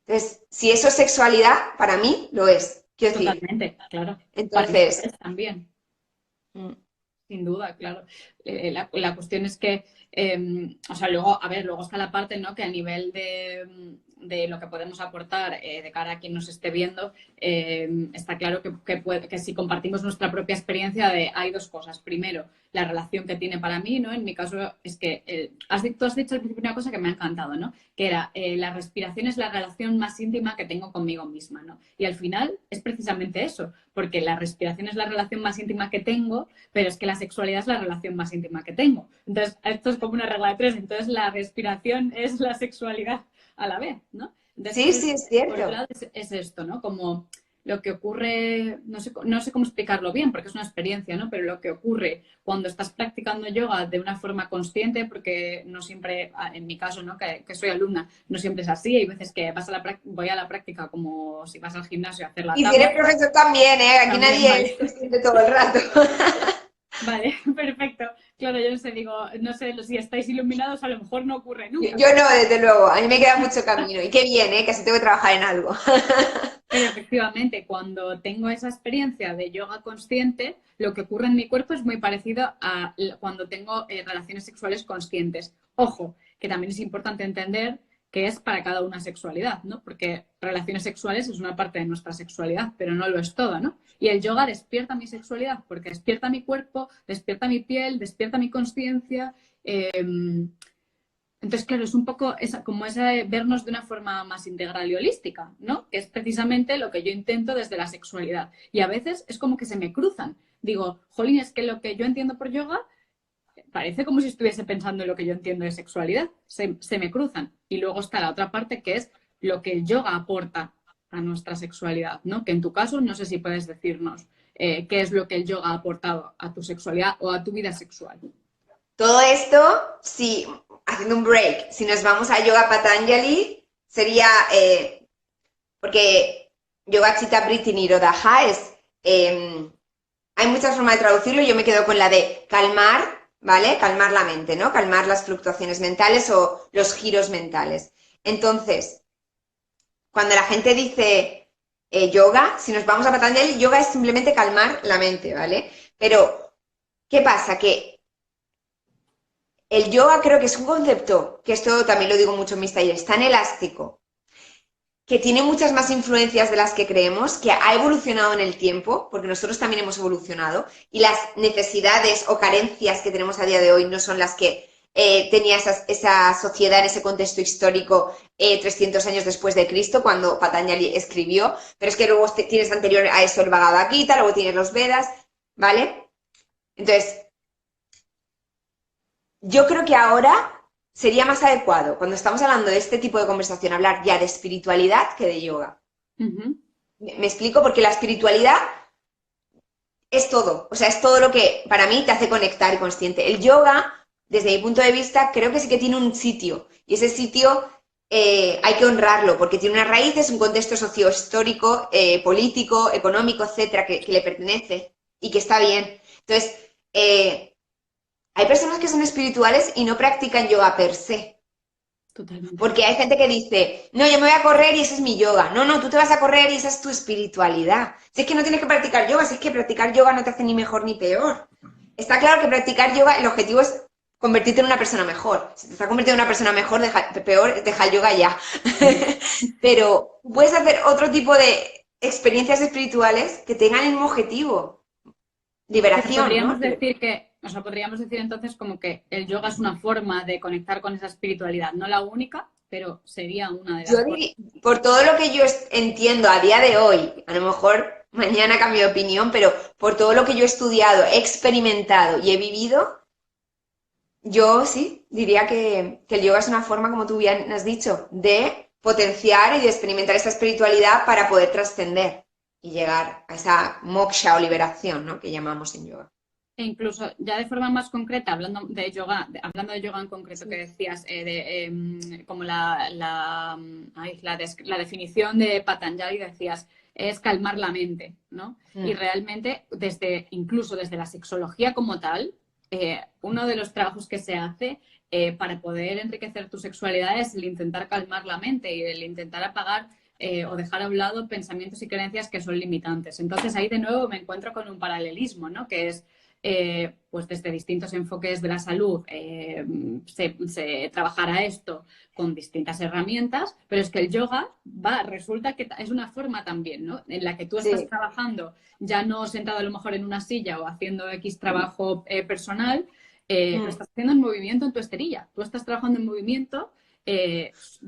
Entonces, si eso es sexualidad, para mí lo es, quiero decir. Totalmente, claro. Para mí Entonces, es también. mm, Sin duda, claro. La cuestión es que, o sea, luego, a ver, luego está la parte, ¿no? Que a nivel de lo que podemos aportar de cara a quien nos esté viendo, está claro que si compartimos nuestra propia experiencia hay dos cosas. Primero, la relación que tiene para mí, ¿no? En mi caso es que tú has dicho al principio una cosa que me ha encantado, ¿no? Que era la respiración es la relación más íntima que tengo conmigo misma, ¿no? Y al final es precisamente eso, porque la respiración es la relación más íntima que tengo, pero es que la sexualidad es la relación más íntima que tengo. Entonces, esto es como una regla de tres. Entonces, la respiración es la sexualidad a la vez, ¿no? sí, Entonces, sí, es por un cierto. lado, es esto, ¿no? Como lo que ocurre, no sé cómo explicarlo bien, porque es una experiencia, ¿no? Pero lo que ocurre cuando estás practicando yoga de una forma consciente, porque no siempre, en mi caso, ¿no? Que soy alumna, no siempre es así. Hay veces que voy a la práctica como si vas al gimnasio a hacer la Y si eres tabla. profesor también, ¿eh? Aquí También, nadie vale. es consciente todo el rato. Vale, perfecto. Claro, yo no sé, digo, no sé si estáis iluminados, a lo mejor no ocurre nunca. Yo no, desde luego, a mí me queda mucho camino. Y qué bien, ¿eh? Que así tengo que trabajar en algo. Pero efectivamente, cuando tengo esa experiencia de yoga consciente, lo que ocurre en mi cuerpo es muy parecido a cuando tengo relaciones sexuales conscientes. Ojo, que también es importante entender que es para cada una sexualidad, ¿no? Porque relaciones sexuales es una parte de nuestra sexualidad, pero no lo es toda, ¿no? Y el yoga despierta mi sexualidad porque despierta mi cuerpo, despierta mi piel, despierta mi conciencia. Entonces, claro, es un poco como esa vernos de una forma más integral y holística, ¿no? Que es precisamente lo que yo intento desde la sexualidad. Y a veces es como que se me cruzan. Digo, jolín, es que lo que yo entiendo por yoga parece como si estuviese pensando en lo que yo entiendo de sexualidad. Se me cruzan. Y luego está la otra parte que es lo que el yoga aporta a nuestra sexualidad, ¿no? Que en tu caso, no sé si puedes decirnos qué es lo que el yoga ha aportado a tu sexualidad o a tu vida sexual. Todo esto, si, haciendo un break, si nos vamos a Yoga Patanjali, sería, porque Yoga Chitta Vritti Nirodha es, hay muchas formas de traducirlo, yo me quedo con la de calmar, ¿vale? Calmar la mente, ¿no? Calmar las fluctuaciones mentales o los giros mentales. Entonces, cuando la gente dice yoga, si nos vamos a Patanjali, yoga es simplemente calmar la mente, ¿vale? Pero, ¿qué pasa? Que el yoga creo que es un concepto, que esto también lo digo mucho en mis talleres, tan elástico, que tiene muchas más influencias de las que creemos, que ha evolucionado en el tiempo, porque nosotros también hemos evolucionado, y las necesidades o carencias que tenemos a día de hoy no son las que tenía esa sociedad en ese contexto histórico 300 años después de Cristo, cuando Patanjali escribió, pero es que luego tienes anterior a eso el Bhagavad Gita, luego tienes los Vedas, ¿vale? Entonces, yo creo que ahora sería más adecuado, cuando estamos hablando de este tipo de conversación, hablar ya de espiritualidad que de yoga. Uh-huh. Me explico, porque la espiritualidad es todo, o sea, es todo lo que para mí te hace conectar y consciente. El yoga, desde mi punto de vista, creo que sí que tiene un sitio, y ese sitio hay que honrarlo, porque tiene unas raíces, un contexto sociohistórico, político, económico, etcétera, que le pertenece y que está bien. Entonces, hay personas que son espirituales y no practican yoga per se. Totalmente. Porque hay gente que dice, no, yo me voy a correr y ese es mi yoga. No, no, tú te vas a correr y esa es tu espiritualidad. Si es que no tienes que practicar yoga, si es que practicar yoga no te hace ni mejor ni peor. Está claro que practicar yoga, el objetivo es convertirte en una persona mejor. Si te estás convirtiendo en una persona mejor, peor, deja el yoga ya. Pero puedes hacer otro tipo de experiencias espirituales que tengan el mismo objetivo. Pero Liberación, ¿no? podríamos decir o sea, podríamos decir entonces como que el yoga es una forma de conectar con esa espiritualidad, no la única, pero sería una de Yo las formas. por todo lo que yo entiendo a día de hoy, a lo mejor mañana cambio de opinión, pero por todo lo que yo he estudiado, he experimentado y he vivido, yo sí diría que el yoga es una forma, como tú bien has dicho, de potenciar y de experimentar esa espiritualidad para poder trascender y llegar a esa moksha o liberación, ¿no? Que llamamos en yoga. E incluso ya de forma más concreta, hablando de yoga en concreto que decías, como la definición de Patanjali decías, es calmar la mente, ¿no? Y realmente, incluso desde la sexología como tal, uno de los trabajos que se hace para poder enriquecer tu sexualidad es el intentar calmar la mente y el intentar apagar o dejar a un lado pensamientos y creencias que son limitantes. Entonces ahí de nuevo me encuentro con un paralelismo, ¿no? Que es pues desde distintos enfoques de la salud se trabajará esto con distintas herramientas, pero es que el yoga resulta que es una forma también, ¿no? En la que tú estás trabajando ya no sentado a lo mejor en una silla o haciendo X trabajo personal, lo estás haciendo en movimiento en tu esterilla. Tú estás trabajando en movimiento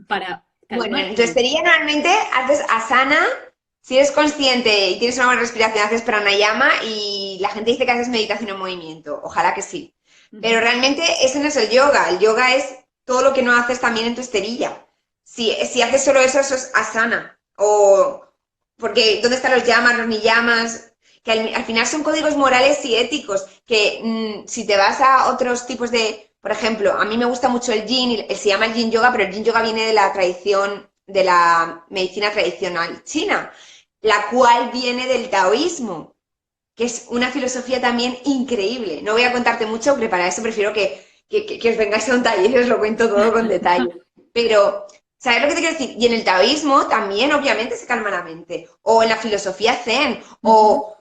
para calmar. Bueno, en tu esterilla normalmente haces asana. Si eres consciente y tienes una buena respiración, haces pranayama y la gente dice que haces meditación en movimiento. Ojalá que sí. Pero realmente ese no es el yoga. El yoga es todo lo que no haces también en tu esterilla. Si haces solo eso, eso es asana. Porque ¿dónde están los yamas, los niyamas? Que al final son códigos morales y éticos que si te vas a otros tipos de... Por ejemplo, a mí me gusta mucho el yin, se llama el yin yoga, pero el yin yoga viene de la tradición, de la medicina tradicional china, la cual viene del taoísmo, que es una filosofía también increíble. No voy a contarte mucho, porque para eso prefiero que os vengáis a un taller y os lo cuento todo con detalle. Pero, ¿sabes lo que te quiero decir? Y en el taoísmo también, obviamente, se calma la mente. O en la filosofía zen, o...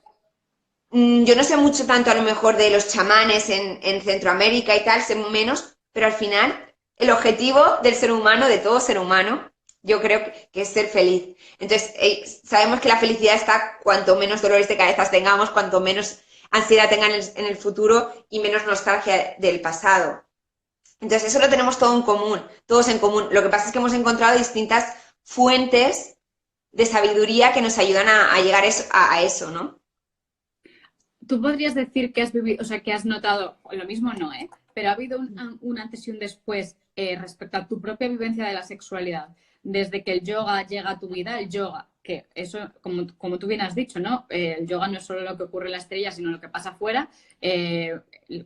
Yo no sé mucho tanto a lo mejor de los chamanes en Centroamérica y tal, sé menos, pero al final el objetivo del ser humano, de todo ser humano, yo creo que es ser feliz. Entonces, sabemos que la felicidad está cuanto menos dolores de cabeza tengamos, cuanto menos ansiedad tengan en el futuro y menos nostalgia del pasado. Entonces, eso lo tenemos todo en común, todos en común. Lo que pasa es que hemos encontrado distintas fuentes de sabiduría que nos ayudan a llegar a eso, ¿no? Tú podrías decir que has vivido, o sea, que has notado, lo mismo no, ¿eh? Pero ha habido un antes y un después respecto a tu propia vivencia de la sexualidad. Desde que el yoga llega a tu vida, el yoga, que eso, como tú bien has dicho, ¿no? El yoga no es solo lo que ocurre en la esterilla, sino lo que pasa afuera.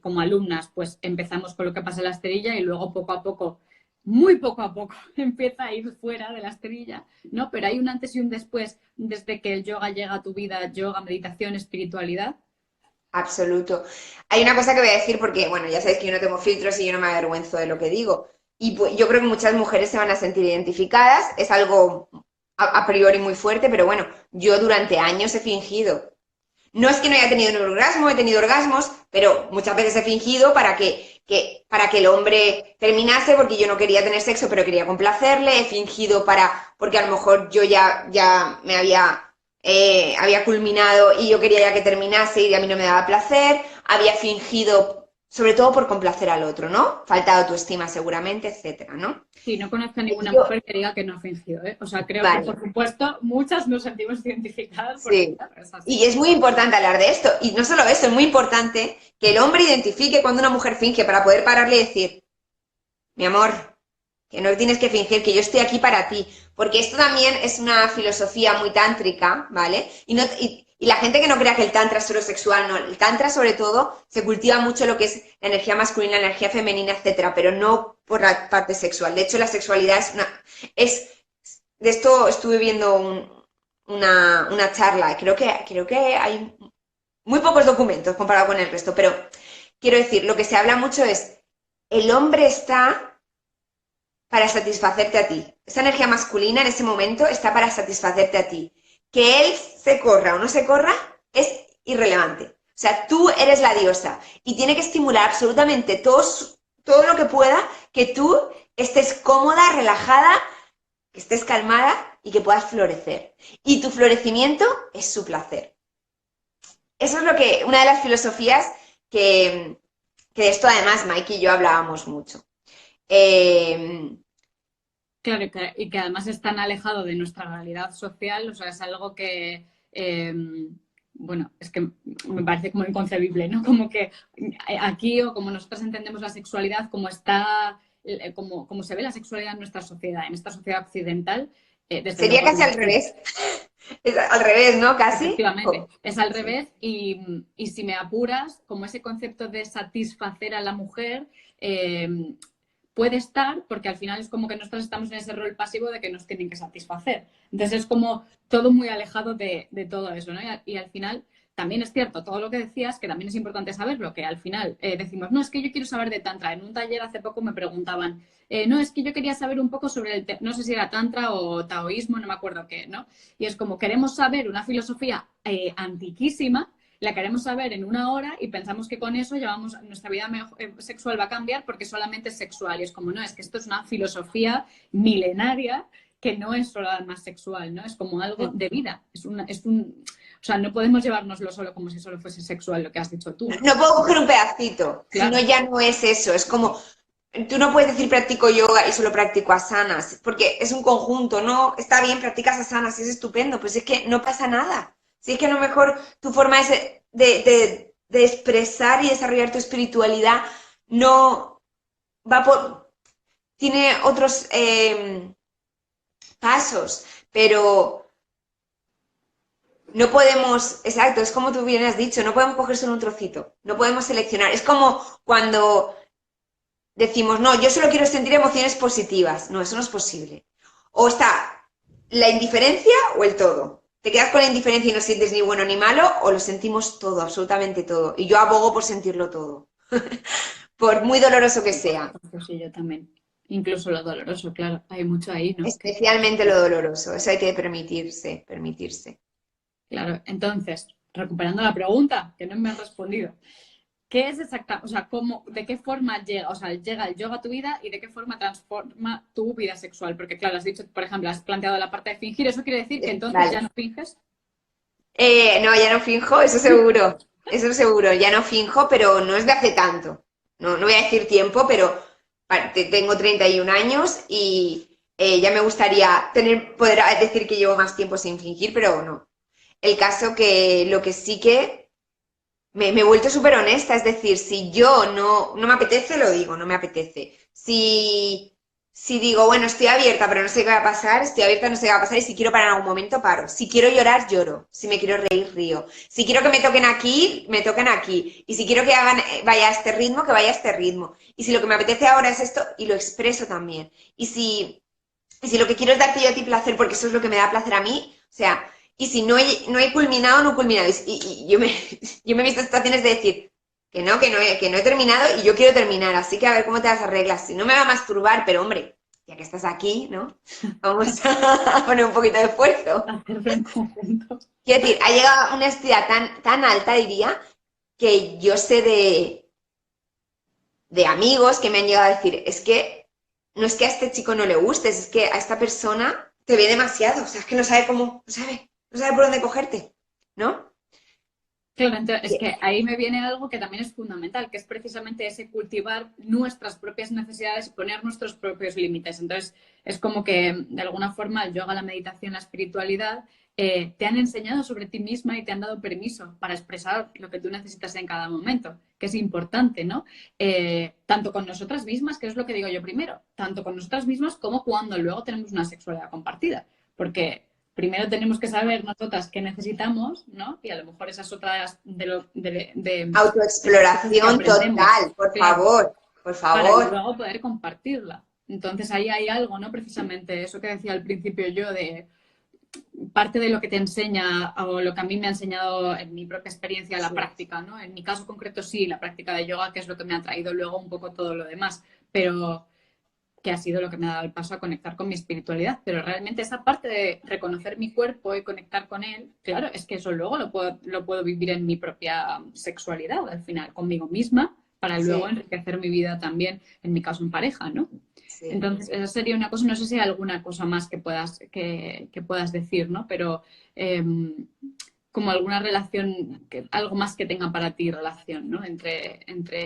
Como alumnas, pues empezamos con lo que pasa en la esterilla y luego poco a poco, muy poco a poco, empieza a ir fuera de la esterilla, ¿no? Pero hay un antes y un después desde que el yoga llega a tu vida, yoga, meditación, espiritualidad. Absoluto. Hay una cosa que voy a decir porque, bueno, ya sabéis que yo no tengo filtros y yo no me avergüenzo de lo que digo. Y pues, yo creo que muchas mujeres se van a sentir identificadas. Es algo a priori muy fuerte, pero bueno, yo durante años he fingido. No es que no haya tenido un orgasmo, he tenido orgasmos, pero muchas veces he fingido para que el hombre terminase porque yo no quería tener sexo, pero quería complacerle. He fingido porque a lo mejor yo ya me había culminado y yo quería ya que terminase y a mí no me daba placer, había fingido, sobre todo por complacer al otro, ¿no? Falta de autoestima seguramente, etcétera, ¿no? Sí, no conozco a ninguna mujer que diga que no ha fingido, ¿eh? O sea, creo que, por supuesto, muchas nos sentimos identificadas porque Sí. es así. Y es muy importante hablar de esto. Y no solo eso, es muy importante que el hombre identifique cuando una mujer finge para poder pararle y decir, mi amor, que no tienes que fingir, que yo estoy aquí para ti. Porque esto también es una filosofía muy tántrica, ¿vale? Y la gente que no crea que el tantra es solo sexual, no. El tantra, sobre todo, se cultiva mucho lo que es la energía masculina, la energía femenina, etcétera, pero no por la parte sexual. De hecho, la sexualidad de esto estuve viendo una charla. Creo que hay muy pocos documentos comparado con el resto, pero quiero decir, lo que se habla mucho es, el hombre está para satisfacerte a ti. Esa energía masculina en ese momento está para satisfacerte a ti. Que él se corra o no se corra es irrelevante. O sea, tú eres la diosa y tiene que estimular absolutamente todo lo que pueda que tú estés cómoda, relajada, que estés calmada y que puedas florecer. Y tu florecimiento es su placer. Eso es una de las filosofías que de esto además Mike y yo hablábamos mucho. Claro, y que además es tan alejado de nuestra realidad social, o sea, es algo que, bueno, es que me parece como inconcebible, ¿no? Como que aquí o como nosotros entendemos la sexualidad, como está como se ve la sexualidad en nuestra sociedad, en esta sociedad occidental, desde Sería luego casi al revés. Es al revés, ¿no? Casi. efectivamente, es al Sí. revés y si me apuras, como ese concepto de satisfacer a la mujer puede estar, porque al final es como que nosotros estamos en ese rol pasivo de que nos tienen que satisfacer. Entonces es como todo muy alejado de todo eso, ¿no? Y al final también es cierto todo lo que decías, que también es importante saberlo, que al final decimos, no, es que yo quiero saber de Tantra. En un taller hace poco me preguntaban, no, es que yo quería saber un poco sobre no sé si era Tantra o taoísmo, no me acuerdo qué, ¿no? Y es como queremos saber una filosofía antiquísima, la queremos saber en una hora y pensamos que con eso llevamos, nuestra vida sexual va a cambiar porque solamente es sexual. Y es como, no, es que esto es una filosofía milenaria que no es solo más sexual, ¿no? Es como algo de vida. O sea, no podemos llevárnoslo solo como si solo fuese sexual lo que has dicho tú, ¿no? No puedo coger un pedacito, si no Claro. ya no es eso. Es como, tú no puedes decir practico yoga y solo practico asanas, porque es un conjunto, ¿no? Está bien, practicas asanas, es estupendo, pues es que no pasa nada. Si es que a lo mejor tu forma es de expresar y desarrollar tu espiritualidad no va por, tiene otros pasos, pero no podemos, exacto, es como tú bien has dicho, no podemos coger solo un trocito, no podemos seleccionar. Es como cuando decimos, no, yo solo quiero sentir emociones positivas. No, eso no es posible. O está la indiferencia o el todo. Te quedas con la indiferencia y no sientes ni bueno ni malo, o lo sentimos todo, absolutamente todo. Y yo abogo por sentirlo todo, por muy doloroso que sea. Pues sí, yo también. Incluso lo doloroso, claro. Hay mucho ahí, ¿no? Especialmente lo doloroso. Eso hay que permitirse, permitirse. Claro. Entonces, recuperando la pregunta, que no me has respondido. ¿Qué es exacta, o sea, de qué forma llega, o sea, llega el yoga a tu vida y de qué forma transforma tu vida sexual? Porque claro, has dicho, por ejemplo, has planteado la parte de fingir, ¿eso quiere decir que entonces ya Vale. no finges? No, ya no finjo, eso seguro. Eso seguro, ya no finjo, pero no es de hace tanto. No, no voy a decir tiempo, pero tengo 31 años y ya me gustaría poder decir que llevo más tiempo sin fingir, pero no. El caso que lo que sí que me he vuelto súper honesta, es decir, si yo no me apetece, lo digo, no me apetece. Si digo, bueno, estoy abierta, pero no sé qué va a pasar, estoy abierta, no sé qué va a pasar, y si quiero parar en algún momento, paro. Si quiero llorar, lloro. Si me quiero reír, río. Si quiero que me toquen aquí, me toquen aquí. Y si quiero que hagan, vaya a este ritmo, que vaya a este ritmo. Y si lo que me apetece ahora es esto, y lo expreso también. Y si lo que quiero es darte yo a ti placer, porque eso es lo que me da placer a mí, o sea, y si no he culminado, no he culminado. Y yo me he visto situaciones de decir que no he terminado y yo quiero terminar, así que a ver cómo te las arreglas. Si no me va a masturbar, pero hombre, ya que estás aquí, ¿no? Vamos a poner un poquito de esfuerzo. Hacerlo en conjunto. Quiero decir, ha llegado a una estrella tan alta, diría, que yo sé de amigos que me han llegado a decir, es que no es que a este chico no le gustes, es que a esta persona te ve demasiado, o sea, es que no sabe cómo, no sabe por dónde cogerte, ¿no? Claro, entonces, es que ahí me viene algo que también es fundamental, que es precisamente ese cultivar nuestras propias necesidades y poner nuestros propios límites. Entonces, es como que de alguna forma el yoga, la meditación, la espiritualidad te han enseñado sobre ti misma y te han dado permiso para expresar lo que tú necesitas en cada momento, que es importante, ¿no? Tanto con nosotras mismas, que es lo que digo yo primero, tanto con nosotras mismas como cuando luego tenemos una sexualidad compartida. Porque primero tenemos que saber nosotras qué necesitamos, ¿no? Y a lo mejor esas otras de las cosas que Autoexploración aprendemos, total, por claro, favor, por para favor. luego poder compartirla. Entonces ahí hay algo, ¿no? Precisamente eso que decía al principio yo de parte de lo que te enseña o lo que a mí me ha enseñado en mi propia experiencia la Sí. práctica, ¿no? En mi caso concreto sí, la práctica de yoga, que es lo que me ha traído luego un poco todo lo demás, pero que ha sido lo que me ha dado el paso a conectar con mi espiritualidad. Pero realmente esa parte de reconocer mi cuerpo y conectar con él, claro, es que eso luego lo puedo vivir en mi propia sexualidad, al final, conmigo misma, para luego Sí, enriquecer mi vida también, en mi caso en pareja, ¿no? sí. Entonces, esa sería una cosa, no sé si hay alguna cosa más que puedas decir, ¿no? Pero eh, como alguna relación, algo más que tenga para ti relación, ¿no? Entre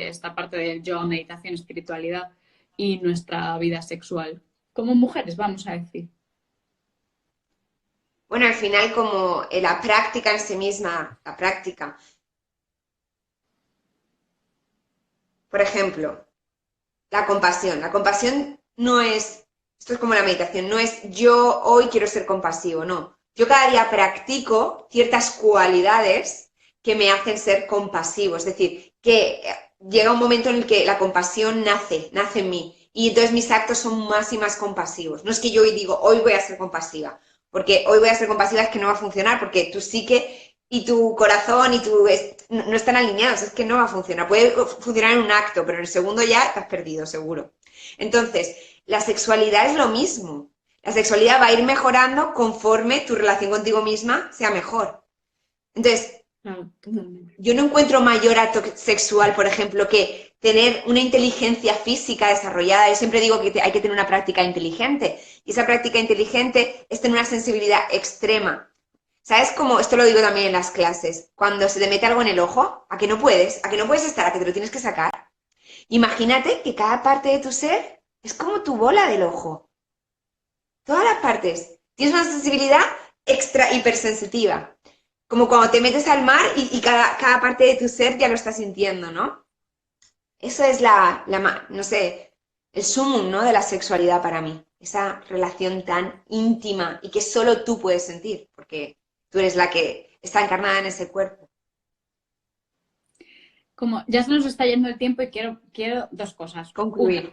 esta parte del yoga, meditación, espiritualidad y nuestra vida sexual. Como mujeres, vamos a decir. Bueno, al final como la práctica en sí misma, la práctica. Por ejemplo, La compasión. La compasión no es, esto es como la meditación, no es yo hoy quiero ser compasivo, no. Yo cada día practico ciertas cualidades que me hacen ser compasivo, es decir, que llega un momento en el que la compasión nace en mí y entonces mis actos son más y más compasivos. No es que yo hoy digo, hoy voy a ser compasiva, porque hoy voy a ser compasiva es que no va a funcionar, porque tu psique y tu corazón y no están alineados, es que no va a funcionar. Puede funcionar en un acto, pero en el segundo ya te has perdido, seguro. Entonces, la sexualidad es lo mismo. La sexualidad va a ir mejorando conforme tu relación contigo misma sea mejor. Entonces, Claro, totalmente. yo no encuentro mayor acto sexual, por ejemplo, que tener una inteligencia física desarrollada. Yo siempre digo que hay que tener una práctica inteligente. Y esa práctica inteligente es tener una sensibilidad extrema. ¿Sabes cómo? Esto lo digo también en las clases. Cuando se te mete algo en el ojo, a que no puedes, a que no puedes estar, a que te lo tienes que sacar. Imagínate que cada parte de tu ser es como tu bola del ojo. Todas las partes. Tienes una sensibilidad extra hipersensitiva. Como cuando te metes al mar y cada parte de tu ser ya lo está sintiendo, ¿no? Eso es no sé, el sumum, ¿no? De la sexualidad para mí. Esa relación tan íntima y que solo tú puedes sentir, porque tú eres la que está encarnada en ese cuerpo. Como ya se nos está yendo el tiempo y quiero dos cosas. Una, Concluir.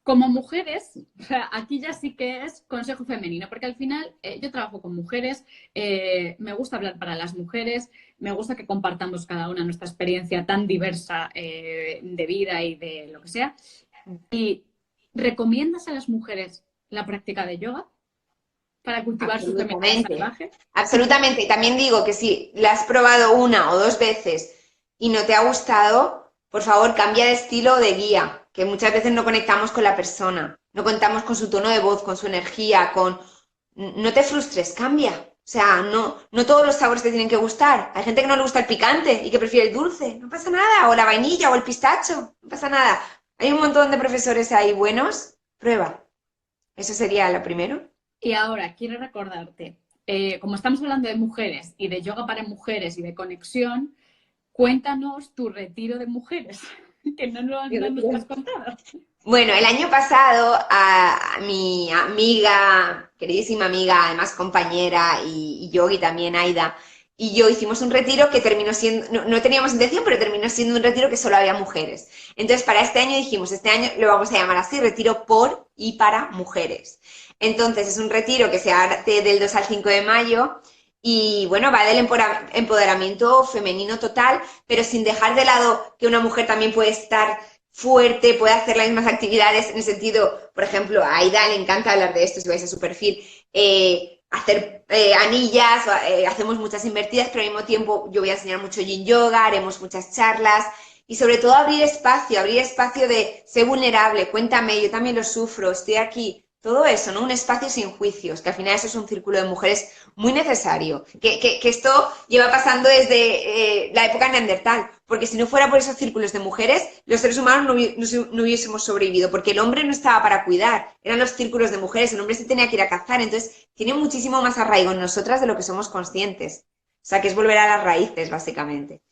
como mujeres, o sea, aquí ya sí que es consejo femenino, porque al final yo trabajo con mujeres, me gusta hablar para las mujeres, me gusta que compartamos cada una nuestra experiencia tan diversa de vida y de lo que sea. ¿Y recomiendas a las mujeres la práctica de yoga para cultivar su feminidad Absolutamente, salvaje? absolutamente. Y también digo que si la has probado una o dos veces y no te ha gustado, por favor cambia de estilo o de guía, que muchas veces no conectamos con la persona, no contamos con su tono de voz, con su energía, con... No te frustres, cambia. O sea, no todos los sabores te tienen que gustar. Hay gente que no le gusta el picante y que prefiere el dulce, no pasa nada, o la vainilla o el pistacho, no pasa nada. Hay un montón de profesores ahí buenos, prueba. Eso sería lo primero. Y ahora quiero recordarte, como estamos hablando de mujeres y de yoga para mujeres y de conexión, cuéntanos tu retiro de mujeres, que no nos has contado. Bueno, el año pasado a mi amiga, queridísima amiga, además compañera y yogi también, Aida, y yo hicimos un retiro que terminó siendo, no teníamos intención, pero terminó siendo un retiro que solo había mujeres. Entonces, para este año dijimos, este año lo vamos a llamar así, retiro por y para mujeres. Entonces, es un retiro que se hace del 2 al 5 de mayo y bueno, va del empoderamiento femenino total, pero sin dejar de lado que una mujer también puede estar fuerte, puede hacer las mismas actividades en el sentido, por ejemplo, a Aida le encanta hablar de esto, si vais a su perfil, hacer anillas, hacemos muchas invertidas, pero al mismo tiempo yo voy a enseñar mucho yin yoga, haremos muchas charlas y sobre todo abrir espacio de ser vulnerable, cuéntame, yo también lo sufro, estoy aquí, todo eso, ¿no? Un espacio sin juicios, que al final eso es un círculo de mujeres muy necesario, que esto lleva pasando desde la época neandertal, porque si no fuera por esos círculos de mujeres, los seres humanos no hubiésemos sobrevivido, porque el hombre no estaba para cuidar, eran los círculos de mujeres, el hombre se tenía que ir a cazar, entonces tiene muchísimo más arraigo en nosotras de lo que somos conscientes. O sea, que es volver a las raíces, básicamente.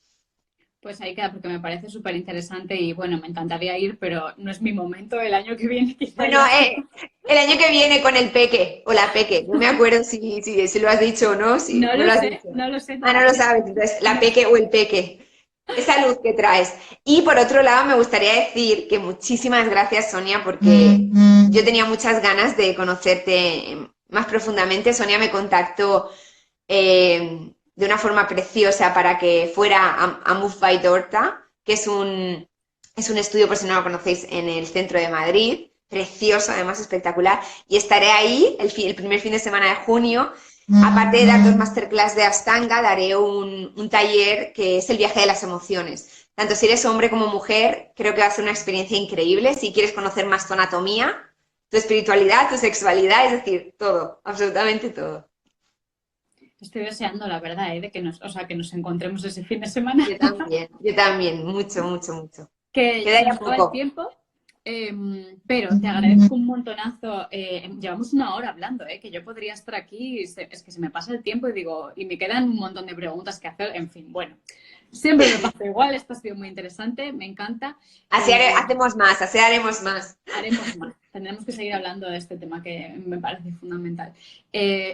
Pues ahí queda, porque me parece súper interesante y bueno, me encantaría ir, pero no es mi momento. El año que viene quizá Bueno, ya sí. el año que viene con el peque o la peque, no me acuerdo si lo has dicho o no, si No no lo lo has dicho. sé, no lo sé Ah, no lo todavía. sabes, entonces la No. peque o el peque. Esa luz que traes. Y por otro lado, me gustaría decir que muchísimas gracias, Sonia, porque yo tenía muchas ganas de conocerte más profundamente. Sonia me contactó de una forma preciosa para que fuera a Move by Dorta, que es un estudio, por si no lo conocéis, en el centro de Madrid. Precioso, además espectacular. Y estaré ahí el primer fin de semana de junio. Aparte de dar dos masterclass de Ashtanga, daré un taller que es el viaje de las emociones. Tanto si eres hombre como mujer, creo que va a ser una experiencia increíble. Si quieres conocer más tu anatomía, tu espiritualidad, tu sexualidad, es decir, todo, absolutamente todo. Estoy deseando, la verdad, de que o sea, que nos encontremos ese fin de semana. Yo también, mucho, mucho, mucho. Que Queda se ya nos acaba el poco. tiempo, pero te agradezco un montonazo. Llevamos una hora hablando, que yo podría estar aquí, es que se me pasa el tiempo y digo, y me quedan un montón de preguntas que hacer, en fin, bueno. Siempre me pasa igual, esto ha sido muy interesante, me encanta. Hacemos más, así haremos más. Haremos más. Tendremos que seguir hablando de este tema que me parece fundamental.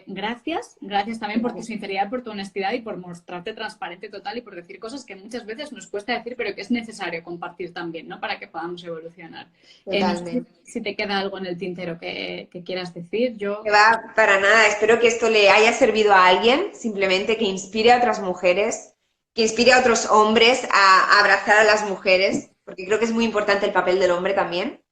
Gracias también por tu sinceridad, por tu honestidad y por mostrarte transparente total y por decir cosas que muchas veces nos cuesta decir, pero que es necesario compartir también, ¿no? Para que podamos evolucionar. No sé Totalmente. si te queda algo en el tintero que quieras decir. Que va para nada. Espero que esto le haya servido a alguien, simplemente que inspire a otras mujeres, que inspire a otros hombres a abrazar a las mujeres, porque creo que es muy importante el papel del hombre también.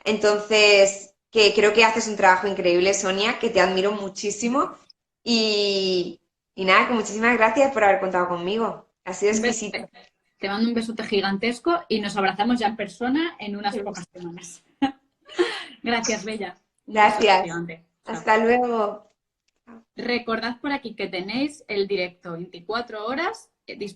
Entonces, que creo que haces un trabajo increíble, Sonia, que te admiro muchísimo. Y, y nada, que muchísimas gracias por haber contado conmigo. Ha sido Un exquisito. besote. Te mando un besote gigantesco y nos abrazamos ya en persona en unas pocas semanas. Gracias, Bella. Un besote Gracias. gigante. Chao. Hasta luego. Recordad por aquí que tenéis el directo 24 horas disponible.